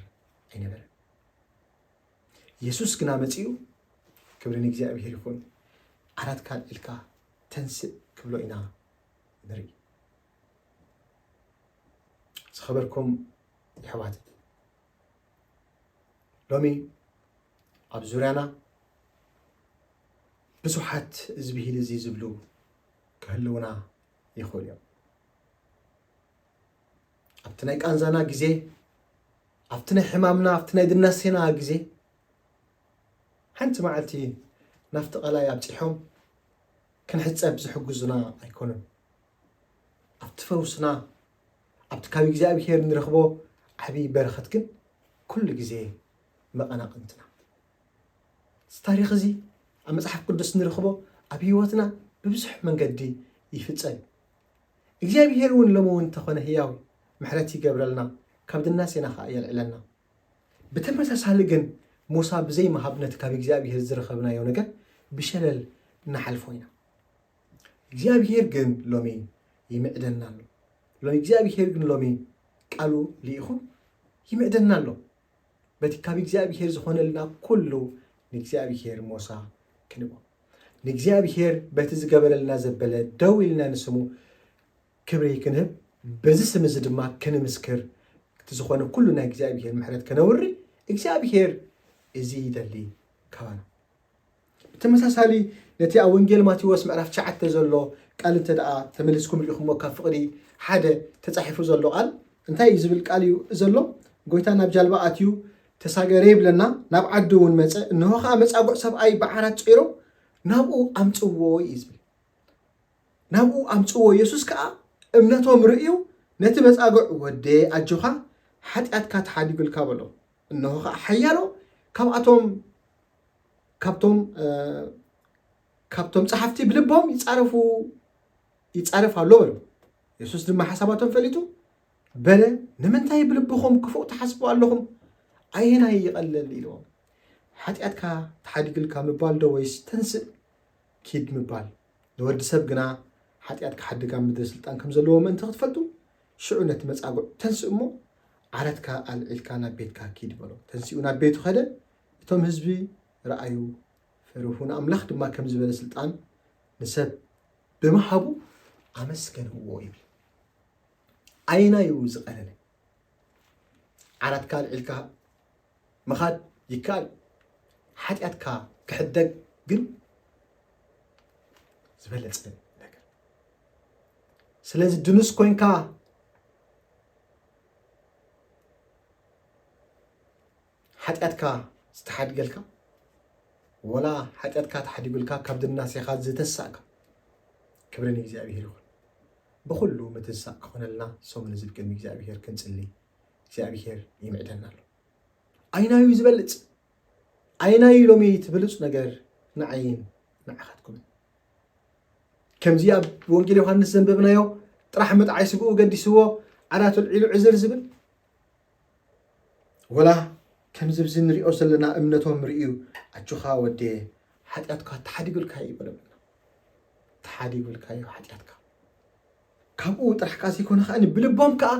ኣይነበረን ኢየሱስ ግና መፂኡ ክብሪ ንእግዚአብሔር ይኹን ዓራትካ ኣልዒልካ ተንስእ ክብሎ ኢና ንርኢ ዝኸበርኩም ኣሕዋት ሎሚ ኣብ ዙርያና ብዙሓት እዚ ብሂል እዚ ዝብሉ ክህልውና ይኽእሉ እዮም ኣብቲ ናይ ቃንዛና ግዜ ኣብቲ ናይ ሕማምና ኣብቲ ናይ ድናሴና ግዜ ሓንቲ መዓልቲ ናፍቲ ቐላይ ኣብፂሖም ክንሕፀብ ዝሕግዙና ኣይኮኑን ኣብቲ ፈውስና ኣብቲ ካብ እግዚአብሔር ንረኽቦ ዓብይ በረኸት ግን ኩሉ ግዜ መቐናቕንትና ታሪክ እዚ ኣብ መጽሓፍ ቅዱስ ንረኽቦ ኣብ ህይወትና ብብዙሕ መንገዲ ይፍጸም እግዚአብሔር እውን ሎሚ እውን እንተኾነ ህያው ምሕረት ይገብረልና ካብ ድናሴና ከዓ የልዕለና ብተመሳሳሊ ግን ሙሳ ብዘይ መሃብነት ካብ እግዚአብሔር ዝረኸብናዮ ነገር ብሸለል እናሓልፎ ኢና እግዚአብሔር ግን ሎሚ ይምዕደና ኣሎ ሎሚ እግዚአብሔር ግን ሎሚ ቃሉ ሊኢኹም ይምዕደና ኣሎ በቲ ካብ እግዚአብሔር ዝኾነልና ኩሉ ንእግዚአብሔር ሙሳ ክንቦ ንእግዚአብሔር በቲ ዝገበረልና ዘበለ ደው ኢልና ንስሙ ክብሪ ክንህብ በዚ ስም እዚ ድማ ክንምስክር እቲ ዝኾነ ኩሉ ናይ እግዚአብሔር ምሕረት ከነውሪ እግዚአብሔር እዚ ይደሊ ካባና ብተመሳሳሊ ነቲ ኣብ ወንጌል ማቴዎስ ምዕራፍ 9 ዘሎ ቃል እንተ ደኣ ተመሊስኩም ኢኹሞ ካብ ፍቕዲ ሓደ ተጻሒፉ ዘሎ ቃል እንታይ ዝብል ቃል እዩ ዘሎ ጎይታ ናብ ጃልባ ኣትዩ ተሳገረ ይብለና ናብ ዓዲ እውን መፀ እንሆ ከዓ መጻጉዕ ሰብኣይ ብዓራት ፂሮ ናብኡ ኣምፅዎ እዩ ዝብል ናብኡ ኣምፅዎ ኢየሱስ ከዓ እምነቶም ርእዩ ነቲ መጻጉዕ ወደ ኣጆኻ ሓጢኣትካ ተሓዲጉልካ በሎ እንሆ ከዓ ሓያሎ ካብቶም ጸሓፍቲ ብልቦም ይጻረፍ ኣሎ በሎ ኢየሱስ ድማ ሓሳባቶም ፈሊጡ በለ ንምንታይ ብልብኹም ክፉእ ተሓስቡ ኣለኹም ኣይናይ ይቐልል ኢሎም ሓጢኣትካ ተሓዲግልካ ምባል ዶ ወይስ ተንስእ ኪድ ምባል ንወዲ ሰብ ግና ሓጢኣትካ ሓድጋ ምድሪ ስልጣን ከም ዘለዎ ምእንቲ ክትፈልጡ ሽዑ ነቲ መጻጉዕ ተንስእ እሞ ዓረትካ ኣልዒልካ ናብ ቤትካ ኪድ በሎ ተንሲኡ ናብ ቤቱ ኸደ እቶም ህዝቢ ረኣዩ ፈሪሁ ንኣምላኽ ድማ ከም ዝበለ ስልጣን ንሰብ ብምሃቡ ኣመስገንዎ ይብል ዓይናዩ ዝቐለለ ዓረትካ ኣልዒልካ ምኻድ ይከኣል ሓጢኣትካ ክሕደግ ግን ዝበለፀ ነገር ስለዚ ድንስ ኮይንካ ሓጢኣትካ ዝተሓድገልካ ወላ ሓጢኣትካ ተሓዲጉልካ ካብ ድናሴኻ ዝተሳእካ ክብርን እግዚኣብሔር ይኹን ብኩሉ ምትሳእ ክኾነልና ሶሙን እዚ ብቅድሚ እግዚኣብሔር ክንፅሊ እግዚኣብሔር ይምዕደልና ኣሎ ዓይናዩ ዝበልፅ ዓይናዩ ሎሚ ትብልፅ ነገር ንዓይን ንዓኻትኩም ከምዚ ኣብ ወንጌል ዮሃንስ ዘንበብናዮ ጥራሕ መጥዓይ ስግኡ ገዲስዎ ዓራት ልዒሉ ዕዝር ዝብል ወላ ከምዚ ብዚ ንሪኦ ዘለና እምነቶም ርእዩ ኣቹኻ ወዴ ሓጢኣትካ ተሓዲጉልካዮ ይበለና ተሓዲጉልካዮ ሓጢኣትካ ካብኡ ጥራሕካ ዘይኮነ ከዓኒ ብልቦም ከዓ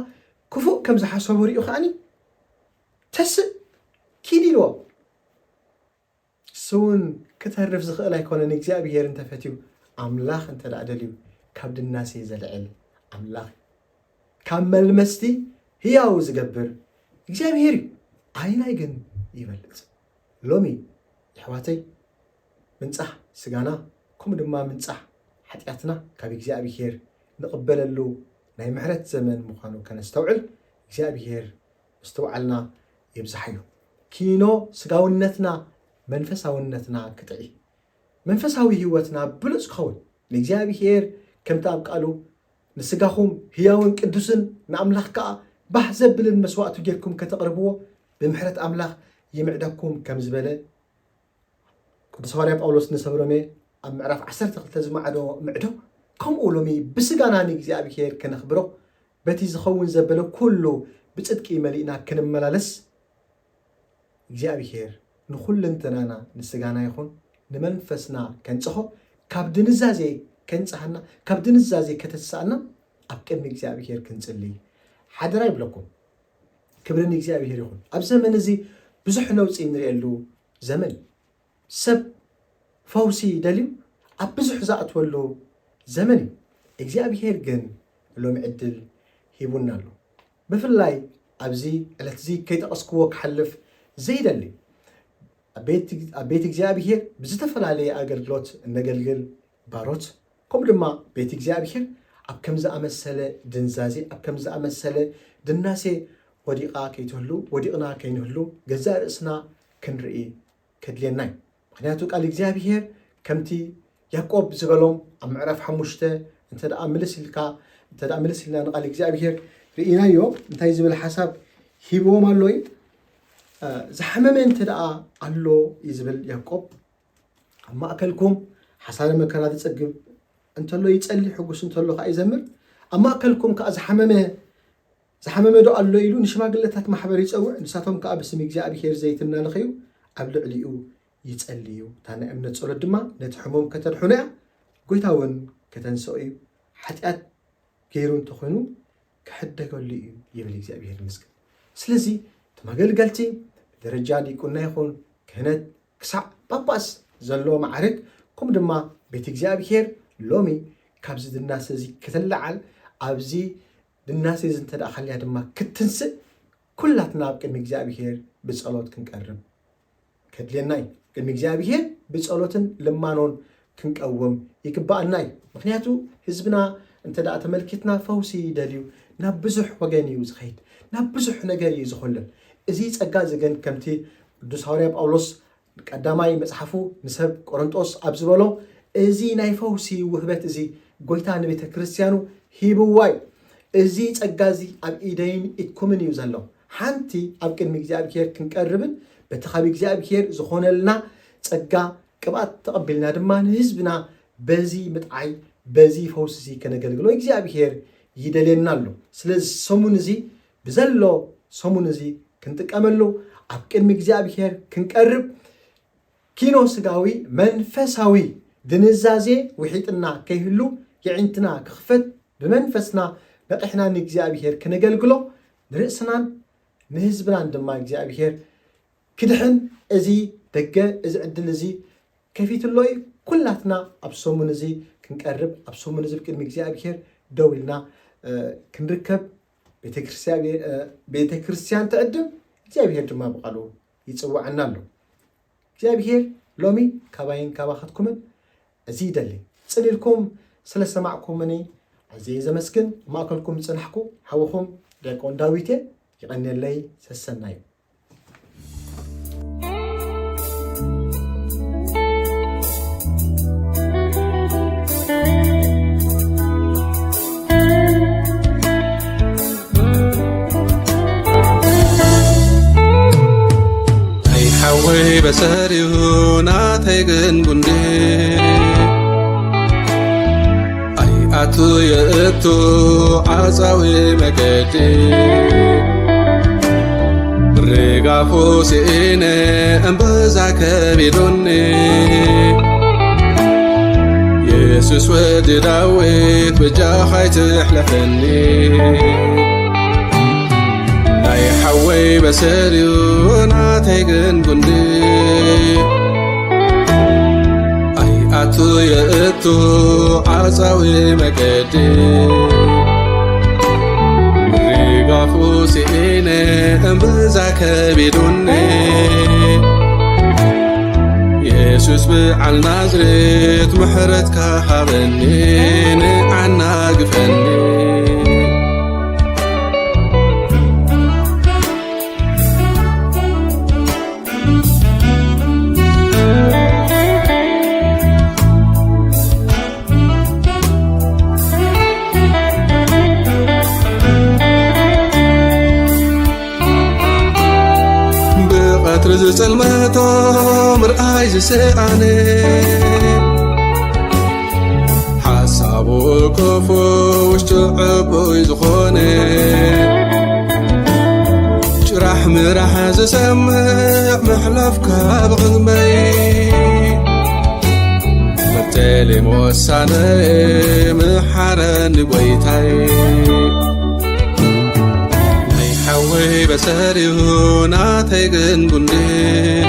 ክፉእ ከም ዝሓሰቡ ርእዩ ከዓኒ ተስእ ኪድ ኢልዎ ስውን ክተርፍ ዝኽእል ኣይኮነን እግዚኣብሔር እንተፈትዩ ኣምላኽ እንተደኣ ደልዩ ካብ ድናሴ ዘልዕል ኣምላኽ ካብ መልመስቲ ህያው ዝገብር እግዚኣብሔር እዩ ዓይናይ ግን ይበልፅ ሎሚ ኣሕዋተይ ምንፃሕ ስጋና ከምኡ ድማ ምንፃሕ ሓጢኣትና ካብ እግዚኣብሔር ንቕበለሉ ናይ ምሕረት ዘመን ምዃኑ ከነስተውዕል እግዚኣብሔር ምስተውዓልና ይብዛሕ እዩ ኪኖ ስጋውነትና መንፈሳውነትና ክጥዒ መንፈሳዊ ህይወትና ብሉፅ ክኸውን ንእግዚኣብሔር ከምቲ ኣብ ቃሉ ንስጋኹም ህያውን ቅዱስን ንኣምላኽ ከዓ ባህ ዘብልን መስዋዕቱ ጌርኩም ከተቕርብዎ ብምሕረት ኣምላኽ ይምዕደኩም ከም ዝበለ ቅዱስ ሐዋርያ ጳውሎስ ንሰብሮሜ ኣብ ምዕራፍ 12 ዝመዓዶ ምዕዶ ከምኡ ሎሚ ብስጋና ንእግዚኣብሔር ክነኽብሮ በቲ ዝኸውን ዘበለ ኩሉ ብፅድቂ መሊእና ክንመላለስ እግዚኣብሔር ንኩልንተናና ንስጋና ይኹን ንመንፈስና ከንፅሖ ካብ ድንዛዜ ከንፅሐና ካብ ድንዛዜ ከተስኣና ኣብ ቅድሚ እግዚኣብሔር ክንፅሊ ሓደራ ይብለኩም ክብርን እግዚኣብሔር ይኹን ኣብ ዘመን እዚ ብዙሕ ነውፂ ንሪኤሉ ዘመን ሰብ ፈውሲ ደልዩ ኣብ ብዙሕ ዝኣትወሉ ዘመን እዩ እግዚኣብሔር ግን ሎሚ ዕድል ሂቡና ኣሎ ብፍላይ ኣብዚ ዕለት እዚ ከይጠቐስክዎ ክሓልፍ ዘይደሊ ኣብ ቤት እግዚኣብሔር ብዝተፈላለየ ኣገልግሎት እነገልግል ባሮት ከምኡ ድማ ቤት እግዚኣብሔር ኣብ ከም ዝኣመሰለ ድንዛዜ ኣብ ከም ዝኣመሰለ ድናሴ ወዲቕና ከይንህሉ ገዛእ ርእስና ክንርኢ ከድልየና እዩ ምክንያቱ ቃል እግዚኣብሔር ከምቲ ያዕቆብ ዝበሎም ኣብ ምዕራፍ 5 እንተደኣ ምልስ ኢልና ንቃል እግዚኣብሔር ርኢናዮ እንታይ ዝብል ሓሳብ ሂብዎም ኣሎ እዩ ዝሓመመ እንተደኣ ኣሎ እዩ ዝብል ያዕቆብ ኣብ ማእከልኩም ሓሳረ መከራ ዝፀግብ እንተሎ ይፀሊ ሕጉስ እንተሎ ከዓ ይዘምር ኣብ ማእከልኩም ከዓ ዝሓመመ ዶ ኣሎ ኢሉ ንሽማግለታት ማሕበር ይፀውዕ ንሳቶም ከዓ ብስም እግዚኣብሔር ዘይትናለኸዩ ኣብ ልዕሊኡ ይፀልዩ እታ ናይ እምነት ጸሎት ድማ ነቲ ሕሙም ከተድሕኖ እያ ጎይታ እውን ከተንስኦ እዩ ሓጢኣት ገይሩ እንተኮይኑ ክሕደገሉ እዩ ይብል እግዚኣብሔር ይመስገን ስለዚ ተመገልገልቲ ደረጃ ዲቁና ይኹን ክህነት ክሳዕ ጳጳስ ዘለዎ ማዕርግ ከምኡ ድማ ቤት እግዚኣብሔር ሎሚ ካብዚ ድናሴ እዚ ክትለዓል ኣብዚ ድናሴ እዚ እንተደኣ ካልያ ድማ ክትንስእ ኩላትና ኣብ ቅድሚ እግዚኣብሔር ብፀሎት ክንቀርብ ከድልየና እዩ ቅድሚ እግዚኣብሔር ብፀሎትን ልማኖን ክንቀወም ይግባአና እዩ ምክንያቱ ህዝብና እንተደኣ ተመልኪትና ፈውሲ ይደልዩ ናብ ብዙሕ ወገን እዩ ዝኸይድ ናብ ብዙሕ ነገር እዩ ዝኮለን እዚ ፀጋ ዝገን ከምቲ ቅዱስ ሐዋርያ ጳውሎስ ቀዳማይ መፅሓፉ ንሰብ ቆሮንጦስ ኣብ ዝበሎ እዚ ናይ ፈውሲ ውህበት እዚ ጎይታ ንቤተ ክርስቲያኑ ሂብዋ እዩ እዚ ፀጋ እዚ ኣብ ኢደይን ኢትኩምን እዩ ዘሎ ሓንቲ ኣብ ቅድሚ እግዚኣብሔር ክንቀርብን በቲ ካብ እግዚኣብሔር ዝኾነልና ፀጋ ቅብኣት ተቐቢልና ድማ ንህዝብና በዚ ምጥዓይ በዚ ፈውሲ እዚ ከነገልግሎ እግዚኣብሔር ይደልየና ኣሎ ስለዚ ሰሙን እዚ ብዘሎ ሰሙን እዚ ክንጥቀመሉ ኣብ ቅድሚ እግዚአብሔር ክንቀርብ ኪኖ ስጋዊ መንፈሳዊ ድንዛዜ ውሒጥና ከይህሉ የዕንትና ክኽፈት ብመንፈስና ነቅሕና ንእግዚአብሔር ክነገልግሎ ንርእስናን ንህዝብና ድማ እግዚኣብሔር ክድሕን እዚ ደገ እዚ ዕድል እዚ ከፊትሎይ ኩላትና ኣብ ሰሙን እዚ ክንቀርብ ኣብ ሰሙን እዚ ብቅድሚ እግዚኣብሔር ደው ኢልና ክንርከብ ቤተክርስትያን ትዕድም እግዚኣብሔር ድማ ብቃሉ ይፅዋዓና ኣሎ እግዚኣብሔር ሎሚ ካባይን ካባኻትኩምን እዚ ይደሊ ፅሊልኩም ስለ ሰማዕኩምኒ ኣዝየ ዘመስግን ማእከልኩም ፅናሕኩ ሓወኹም ዲያቆን ዳዊት ይቀኒለይ ሰሰናዩ حوي بساري هنا تيجن بندي أي أتو يأتو عزاوي مكتي رجع فوسيني أنبزعك بدوني يسوس ودي داويت بجاحي تحلفني أي حوي بساري ونعتقن بندي أي أتو يأتو عزاوي مكتي ريقا فوسيني أنبزعك بدوني يسوس بعل نازريت محرتك حابني عنا قفني رز سلمتو مرآي زسعني حسابو كفو وشتعبو يزخوني جرح مرح زسمع محلفك بغنمي مرتالي موساني محرن بويتاي حوي بساري هنا تيجن بندي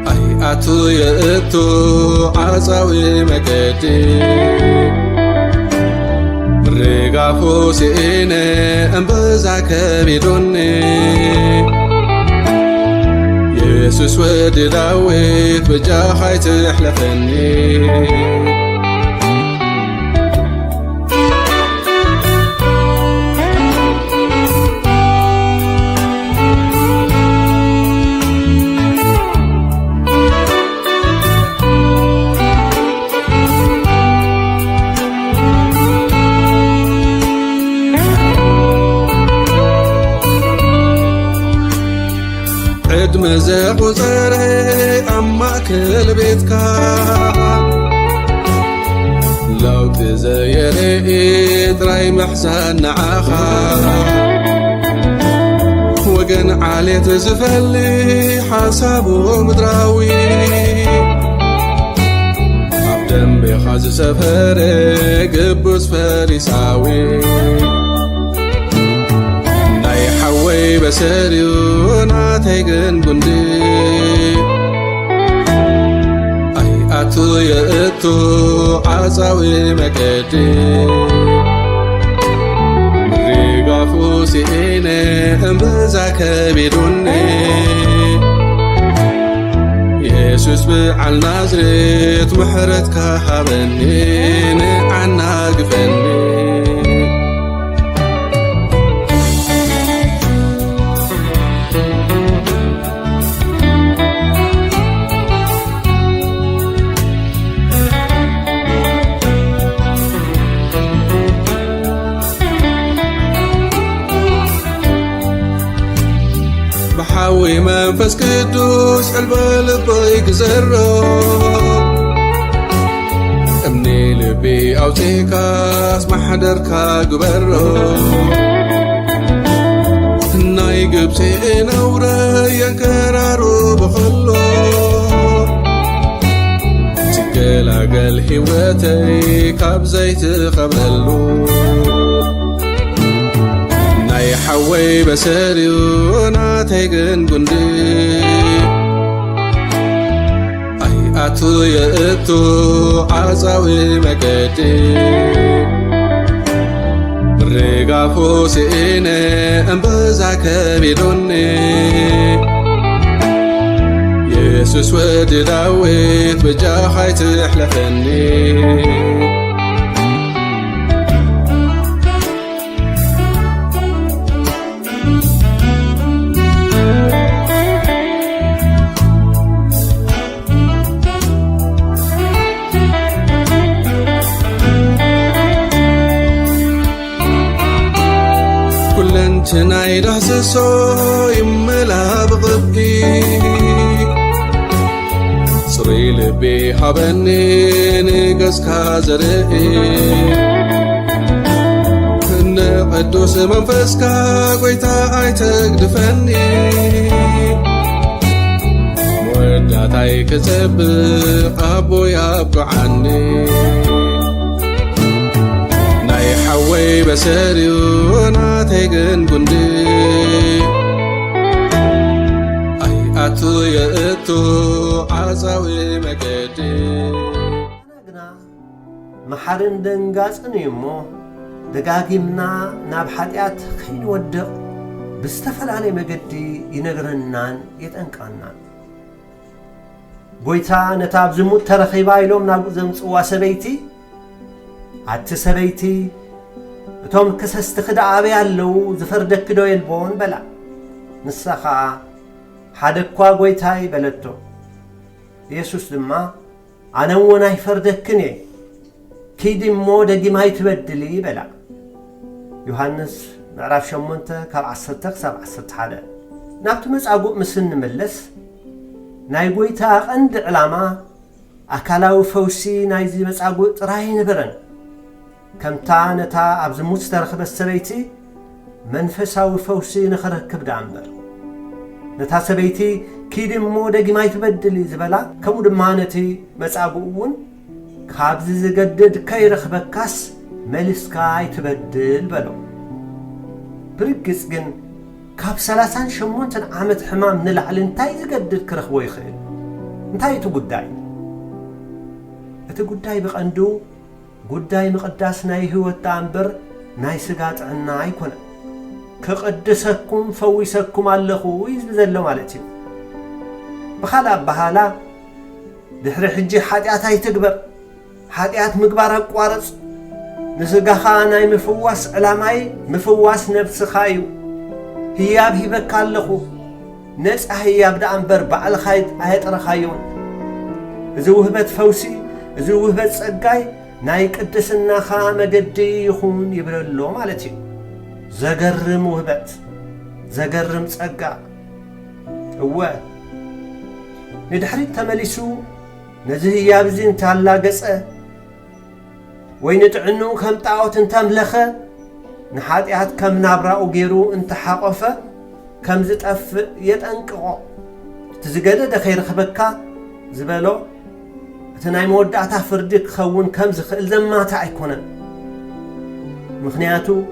أي أتو يأتو عزاوي مكتي رجع فوسيني أنبزعك بدوني يسوس ودي داويت بجاحي تحلفني مزاق وزاري أما كل بيتك لو تزيري دراي محزن نعاخا وقن علي تزفلي حسابه مدراوي عبدن بخاز سفري قبوس فريساوي حوي بساري ونعتقن بندي أي أتو يأتو عزاوي مكتي ريقا فوسيني أنبزعك بدوني يسوس بعل نازريت محرتك حابني عنا قفني حوي منفس قدوس البلب يكزرو امني لبي اوتيكاس محضركا قبرو ناي قبسي نورا ينكرارو بخلو تقلا قل هواتي كاب زيت خبلو حوي بسريونا تيجن قندي أي أتو يأتو عزاوي مكتي ريغا فوسيني أنبزاك بيدوني يسوس ودي داويت بجاحي تحلفني كلنتناي دهسسو يملا بغبي صري لبي حبني نقص كازرئي قدوس منفسكا قويتا عيتك دفني موداتاي كتبق أبو يابقو عني ناي حوي بسريونا تيجن قندي أي أتو يأتو عزاوي مكدي محارن دنقاس أنيمو دقاقمنا ناب حاتيات خين ودق بستفل علي مقدي ينقرنان يتنقرنان قويتا نتاب زموت ترخيبا يلوم نابو زمصوا سبيتي عت سبيتي توم كسست خدعا بيالو زفردك دو يلبون بلا نسخا حدكوا قويتاي بلتو يسوس دما أنا وناي فردكني كيدي مو دقي ما يتبدلي بلا يوحنس معرف شمونته كاب عصرتك ساب عصرت حدا نابت مزعقو مسن ملس ناي قويتا عند علامة أكالاو فوسي ناي زي مزعقو تراهي نبرن كم تانتا أبزموت سترخب السبيتي منفساو فوسي نخركب دعنبر نتا سبيتي كيدي مو دقي ما يتبدلي زبلا كمو دمانتي مزعقوون كابز زقدد كي رخبكاس ملسكا يتبدل بلو برقس جن كاب 38 عامت حمام نلعل انتاي زقدد كرخبو يخيل انتاي تو قداي اتو قداي بقندو قداي مقداسنا يهوت تامبر ناي سقات عنا يكون كقدسكم فويسكم اللخو يزبزلو مالتي بخالا بحالا دحر حجي حاتياتاي تكبر حاتيات مقبارة قوارص نسقخا ناي مفواس علاماي مفواس نفس خايو هياب هيبك اللخو نس هياب دا انبر بعل خايت اهيت رخايون ازو وهبت فوسي ازو وهبت سقاي ناي قدسنا خا مقدي يخون يبرلو مالتي زقرم وهبت زقرم سقا هو ندحريت تمليسو نزه يابزين تالا قصة وين تعنو كم طاوت انت ملخة نحاتيات كم نابراو غيرو انت حاقفة كم زتقف يتنقعو تزقدد خير خبكا زبالو تناي مودعتا فردك خون كم زخل زماتا ايكونن مخنياتو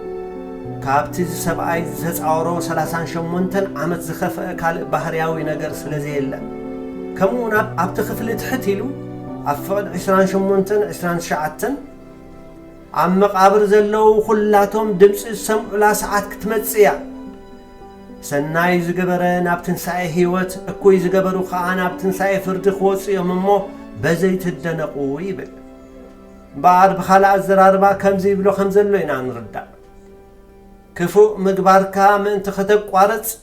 كابتي سبعي زتصاورو 38 عمت زخفة كال بحرياوي نجر سلازي يلا كمون أبتخفل تحتيلو أفقد 28 عم مقابر زلو خلاتهم دمس السمع لا ساعات كتمتسيا سناي زقبره نابتنساي هيوت اكوي زقبرو خا نابتنساي فرد خوص يممو بزيت الدنقو يبل بعد بخلا الزراربا كمزي بلو خمزلو ينا نردا كفو مقباركا من تختب قارص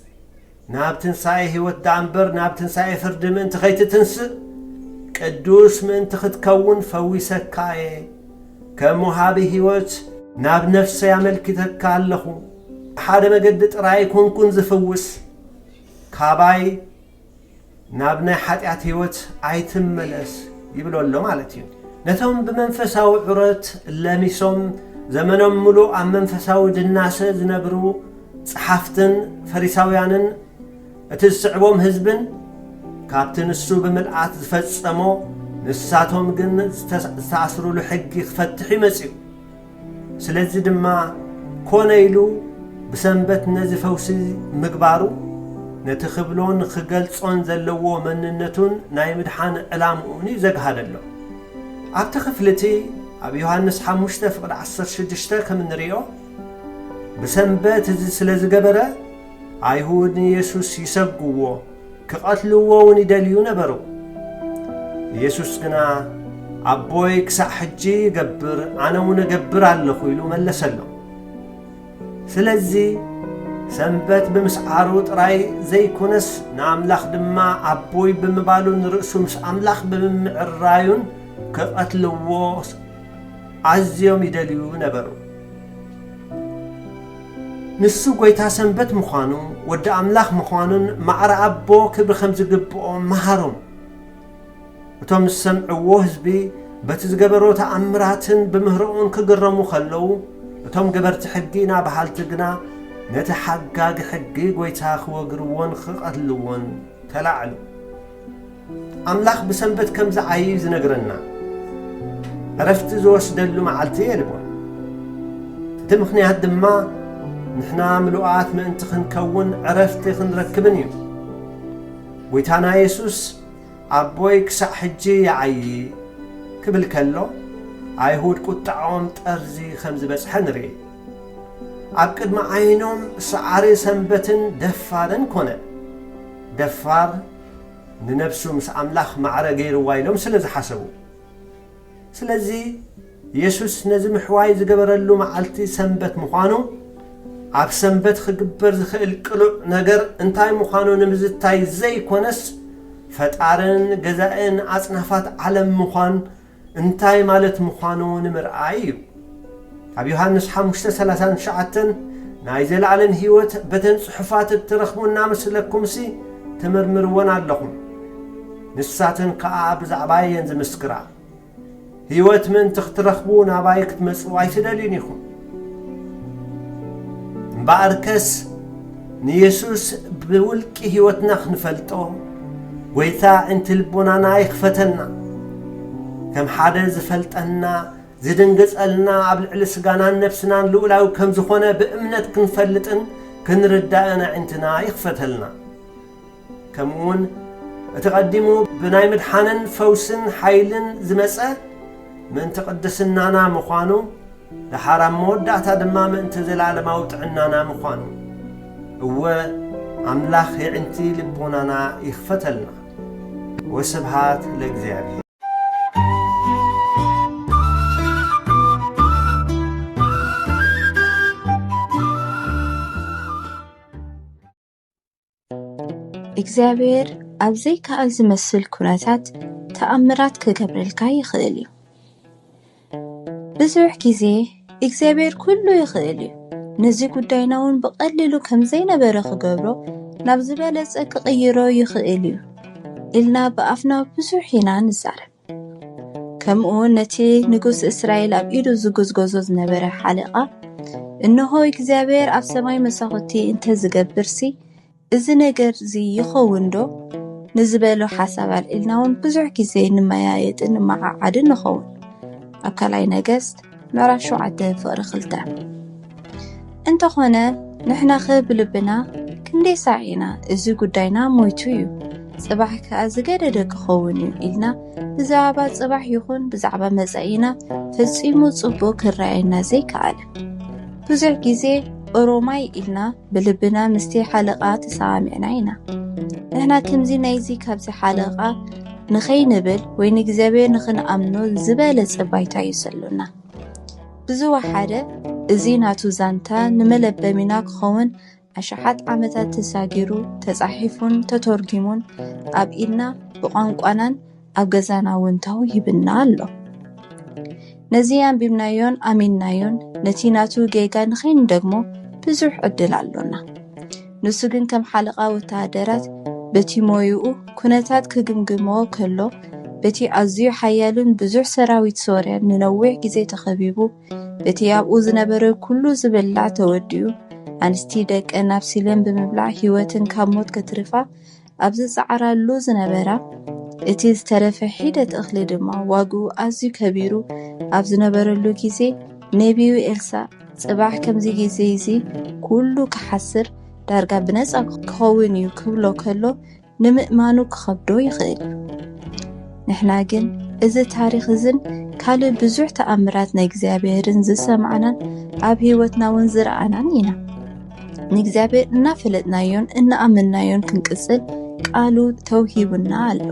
نابتنساي هيوت دعنبر نابتنساي فرد من تخيت تنس قدوس من تختكون فويسكاي كمهابي هيوت ناب نفسي عملكتك اللخو حدا مقدت راي كون زفوس كاباي نابنا حاتيات هيوت عيتم ملس يبلو اللو مالتين نتهم بمنفساو عرات اللاميسوم زمنهم ملو عن منفساو دناسة زنبرو صحافتن فريساويانن اتسعبوم هزبن كابتن السو بملعات زفتصمو نساتهم قن استعصروا له حق يفتحي مسيو سلازي دما كونيلو بسنبت نزي فوسي مقبارو نتخبلون خقلصون زلوو مننتون ناي مدحان علاموني زقهاد اللو عبت خفلتي عب يوحنس حموشتا فقد 16 كم نريو بسنبت زي سلز قبرة عيهود يسوس يسقوو كقتلوو وندليو نبرو يسوس قنا عبوي كسع حجي قبر أنا ونقبر على خويلو ملسلو سلزي سنبت بمسعارو تراي زي كونس نعملاخ دما عبوي بمبالو نرأسو مس عملاخ بمعرايون كقتلوو عزيوم يدليو نبرو نسو قويتا سنبت مخانو ودى عملاخ مخانون معرا عبو كبر 5 قبقو مهارون وتوم السمعوه هزبي بتزقبرو تأمراتن بمهرؤون كقرمو خلو وتوم قبرت حقينا بحالتقنا نتحقاق حقي قويتاخ وقروون خقتلوون تلعلو أملاخ بسنبت كم زعايز نقرنا عرفت زوش دلو معالتي يلبون تمخني هالدما نحنا ملوقات ما انت خنكون عرفتي خنركبني ويتانا يسوس عبوي كسع حجي يعيي كبل كلو عيهود قطعهم تأرزي 5 بس حنري عبقد ما عينهم سعاري سنبتن دفارن كونه دفار ننفسه مس أملاخ معرا غير وايلهم سلز حسبو سلزي يسوس نزم حواي زقبرلو معالتي سنبت مخانو عب سنبت خقبر زخيل قلوع نقر انتاي مخانو نمزتاي زي كونس فتعرن جزائن عصنافات علم مخان انتاي مالت مخانو نمرعاي عب يوحنس 5:39 نايزل علن هيوت بتن صحفات الترخبون نامس لكم سي تمرمرون علىكم نساتن كعب زعباين زمسكرا هيوت من تخترخبون عبايك تمسوا عيسدلينيكم باركس نيسوس بولك هيوتنا خنفلطو ويتا انت البونانا يخفتنا كم حدا زفلطنا زدنقصلنا عبل علسغانا نفسنا لولاو كم زخونه بامنت كنفلطن كنردانا انتنا يخفتلنا كمون اتقدموا بناي مدحانن فوسن حيلن زمصه من تقدسنانا مخانو لحرام مودعتا دما من تزلالماو طعنانا مخانو هو أملاخ يعنتي لبونانا يخفتلنا وسبحات لإግዚአብሔር እግዚአብሔር ኣብዘይ ከኣል ዝመስል ኩነታት ተኣምራት ክገብረልካ ይኽእል እዩ ብዙሕ ግዜ እግዚአብሔር ኩሉ ይኽእል እዩ ነዚ ጉዳይና እውን በቀሊሉ ከም ዘይነበረ ክገብሮ ናብ ዝበለጸ ክቕይሮ ይኽእል እዩ ኢልና በኣፍና ብዙሕ ኢና ንዛረብ ከምኡ ነቲ ንጉስ እስራኤል ኣብ ኢዱ ዝጉዝጎዞ ዝነበረ ሓለቓ እንሆ እግዚአብሔር ኣብ ሰማይ መሳኹቲ እንተዝገብርሲ እዚ ነገር እዚ ይኸውን ዶ ንዝበሎ ሓሳብ ኣልዒልና እውን ብዙሕ ግዜ ንመያየጥን ንመዓዓድን ንኸውን ኣብ ካልኣይ ነገስት ምዕራፍ 7:2 እንተኾነ ንሕና ብልብና ክንደይ ሳዒና እዚ ጉዳይና ሞይቱ እዩ ጽባሕ ከኣ ዝገደደ ክኸውን እዩ ኢልና ብዛዕባ ጽባሕ ይኹን ብዛዕባ መጻኢና ፈጺሙ ጽቡቕ ክረኣየና ዘይከኣለ ብዙሕ ግዜ ኦሮማይ ኢልና ብልብና ምስቲ ሓለቓ ተሰሚዕና ኢና ንሕና ከምዚ ናይዚ ካብዚ ሓለቓ ንኸይንብል ወይ ንእግዚአብሔር ንኽንኣምኖ ዝበለጸ ባይታ ይሰሉና ብዝወሓደ እዚ ናቱ ዛንታ ንመለበሚና ክኸውን 10 ዓመታት ተሳጊሩ ተጻሒፉን ተተርጊሙን ኣብ ኢድና ብቋንቋናን ኣብ ገዛና እውን ተው ይብና ኣሎ ነዚ ኣንቢብናዮን ኣሚንናዮን ነቲ ናቱ ጌጋ ንኸይንደግሞ ብዙሕ ዕድል ኣሎና ንሱ ግን ከም ሓለቓ ወታደራት በቲ ሞይኡ ኩነታት ክግምግሞ ከሎ በቲ ኣዝዩ ሓያልን ብዙሕ ሰራዊት ሶርያ ንነዊሕ ግዜ ተኸቢቡ በቲ ኣብኡ ዝነበረ ኩሉ ዝብላዕ ተወዲኡ ኣንስቲ ደቀን ኣብ ሲለን ብምብላዕ ህይወትን ካብ ሞት ከትርፋ ኣብ ዝፃዕራሉ ዝነበራ እቲ ዝተረፈ ሒደት እኽሊ ድማ ዋግኡ ኣዝዩ ከቢሩ ኣብ ዝነበረሉ ግዜ ነቢዩ ኤልሳ ጽባሕ ከምዚ ግዜ እዚ ኩሉ ክሓስር ዳርጋ ብነፃ ክኸውን እዩ ክብሎ ከሎ ንምእማኑ ክኸብዶ ይኽእል። ንሕና ግን እዚ ታሪክ እዝን ካልእ ብዙሕ ተኣምራት ናይ እግዚኣብሔርን ዝሰማዕናን ኣብ ሂወትና እውን ዝረኣናን ኢና። ንእግዚኣብሔር እናፈለጥናዮን እናኣመናዮን ክንቅፅል ቃሉ ተውሂቡና ኣሎ።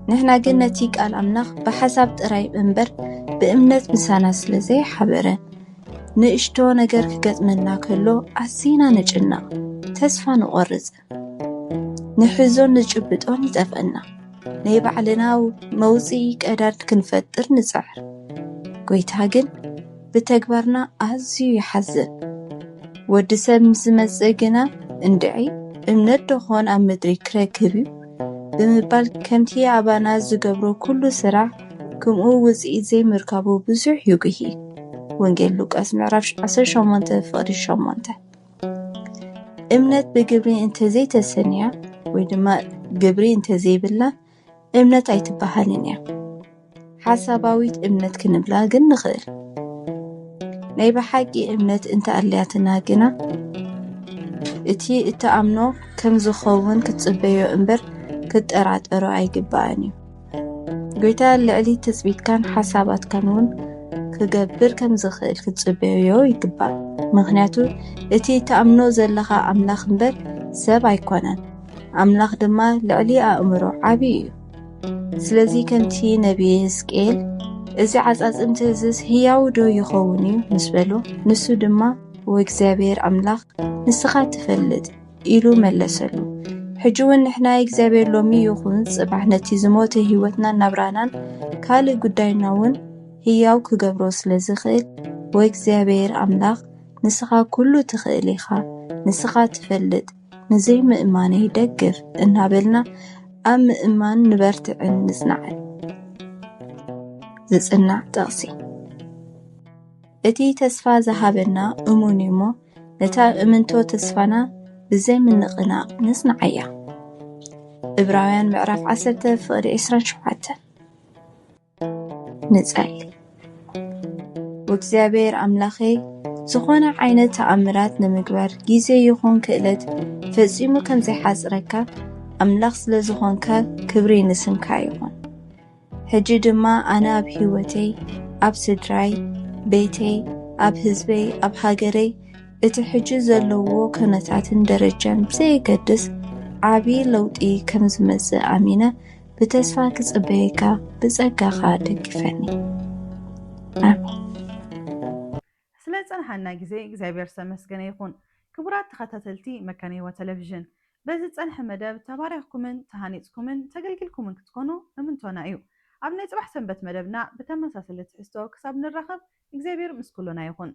ንሕና ግን ነቲ ቃል ኣምላኽ ብሓሳብ ጥራይ እምበር ብእምነት ምሳና ስለ ዘይሓበረን ንእሽቶ ነገር ክገጥመና ከሎ ኣዝና ንጭነቕ፣ ተስፋ ንቖርፅ፣ ንሕዞን ንጭብጦን ይጠፍአና፣ ናይ ባዕልና መውፅኢ ቀዳድ ክንፈጥር ንፅዕር። ጎይታ ግን ብተግባርና ኣዝዩ ይሓዝን። ወዲ ሰብ ምስ መፅእ ግና እንድዒ እምነት ደኾን ኣብ ምድሪ ክረክብ እዩ ብምባል ከምቲ ኣባና ዝገብሮ ኩሉ ስራሕ ከምኡ ውፅኢት ዘይምርካቡ ብዙሕ ይጉሂ። ወንጌል ሉቃስ ምዕራፍ 18:8 እምነት ብግብሪ እንተዘይተሰንያ ወይ ድማ ግብሪ እንተዘይብላ እምነት ኣይትበሃልን እያ። ሓሳባዊት እምነት ክንብላ ግን ንኽእል። ናይ ብሓቂ እምነት እንተኣልያትና ግና እቲ እተኣምኖ ከም ዝኸውን ክትጽበዮ እምበር ክትጠራጠሮ ኣይግባእን እዩ። ጎይታ ልዕሊ ትጽቢትካን ሓሳባትካን እውን ክገብር ከም ዝኽእል ክትጽበዮ ይግባእ። ምክንያቱ እቲ ተኣምኖ ዘለኻ ኣምላኽ እምበር ሰብ ኣይኮነን። ኣምላኽ ድማ ልዕሊ ኣእምሮ ዓብይ እዩ። ስለዚ ከምቲ ነቢይ ሕዝቅኤል እዚ ዓጻጽምቲ እዝስ ህያው ዶ ይኸውን እዩ ምስ በሎ ንሱ ድማ ወእግዚኣብሔር ኣምላኽ ንስኻ ትፈልጥ ኢሉ መለሰሉ። ሕጂ እውን ንሕና እግዚኣብሔር ሎሚ ይኹን ጽባሕ ነቲ ዝሞተ ህይወትና ናብራናን ካልእ ጉዳይና እውን ህያው ክገብሮ ስለ ዝኽእል ወእግዚኣብሔር ኣምላኽ ንስኻ ኩሉ ትኽእል ኢኻ፣ ንስኻ ትፈልጥ፣ ንዘይ ምእማነይ ደግፍ እናበልና ኣብ ምእማን ንበርትዕን ንጽናዕን። ዝጽናዕ ጠቕሲ እቲ ተስፋ ዝሃበና እሙን እሞ ነታ እምንቶ ተስፋና ብዘይ ምንቕናቕ ንጽናዕያ። ዕብራውያን ምዕራፍ 10:27 ንጸሊ። ወእግዚኣብሔር ኣምላኸይ ዝኾነ ዓይነት ተኣምራት ንምግባር ግዜ ይኹን ክእለት ፈጺሙ ከም ዘይሓጽረካ ኣምላኽ ስለ ዝኾንካ ክብሪ ንስምካ ይኹን። ሕጂ ድማ ኣነ ኣብ ህይወተይ፣ ኣብ ስድራይ፣ ቤተይ፣ ኣብ ህዝበይ፣ ኣብ ሃገረይ እቲ ሕጂ ዘለዎ ኩነታትን ደረጃን ብዘየገድስ ዓብይ ለውጢ ከም ዝመጽእ ኣሚነ ብተስፋ ክጽበየካ ብጸጋኻ ደግፈኒ። ኣሜን። ስለ ጸንሐና ግዜ እግዚኣብሔር ዝተመስገነ ይኹን። ክቡራት ተኸታተልቲ መካነ ህይወት ቴሌቪዥን በዚ ጸንሐ መደብ ተባሪኽኩምን ተሃኒጽኩምን ተገልግልኩምን ክትኮኑ እምንቶና እዩ። ኣብ ናይ ጽባሕ ሰንበት መደብና ብተመሳሰለ ትሕዝቶ ክሳብ ንራኸብ እግዚኣብሔር ምስ ኩሉና ይኹን።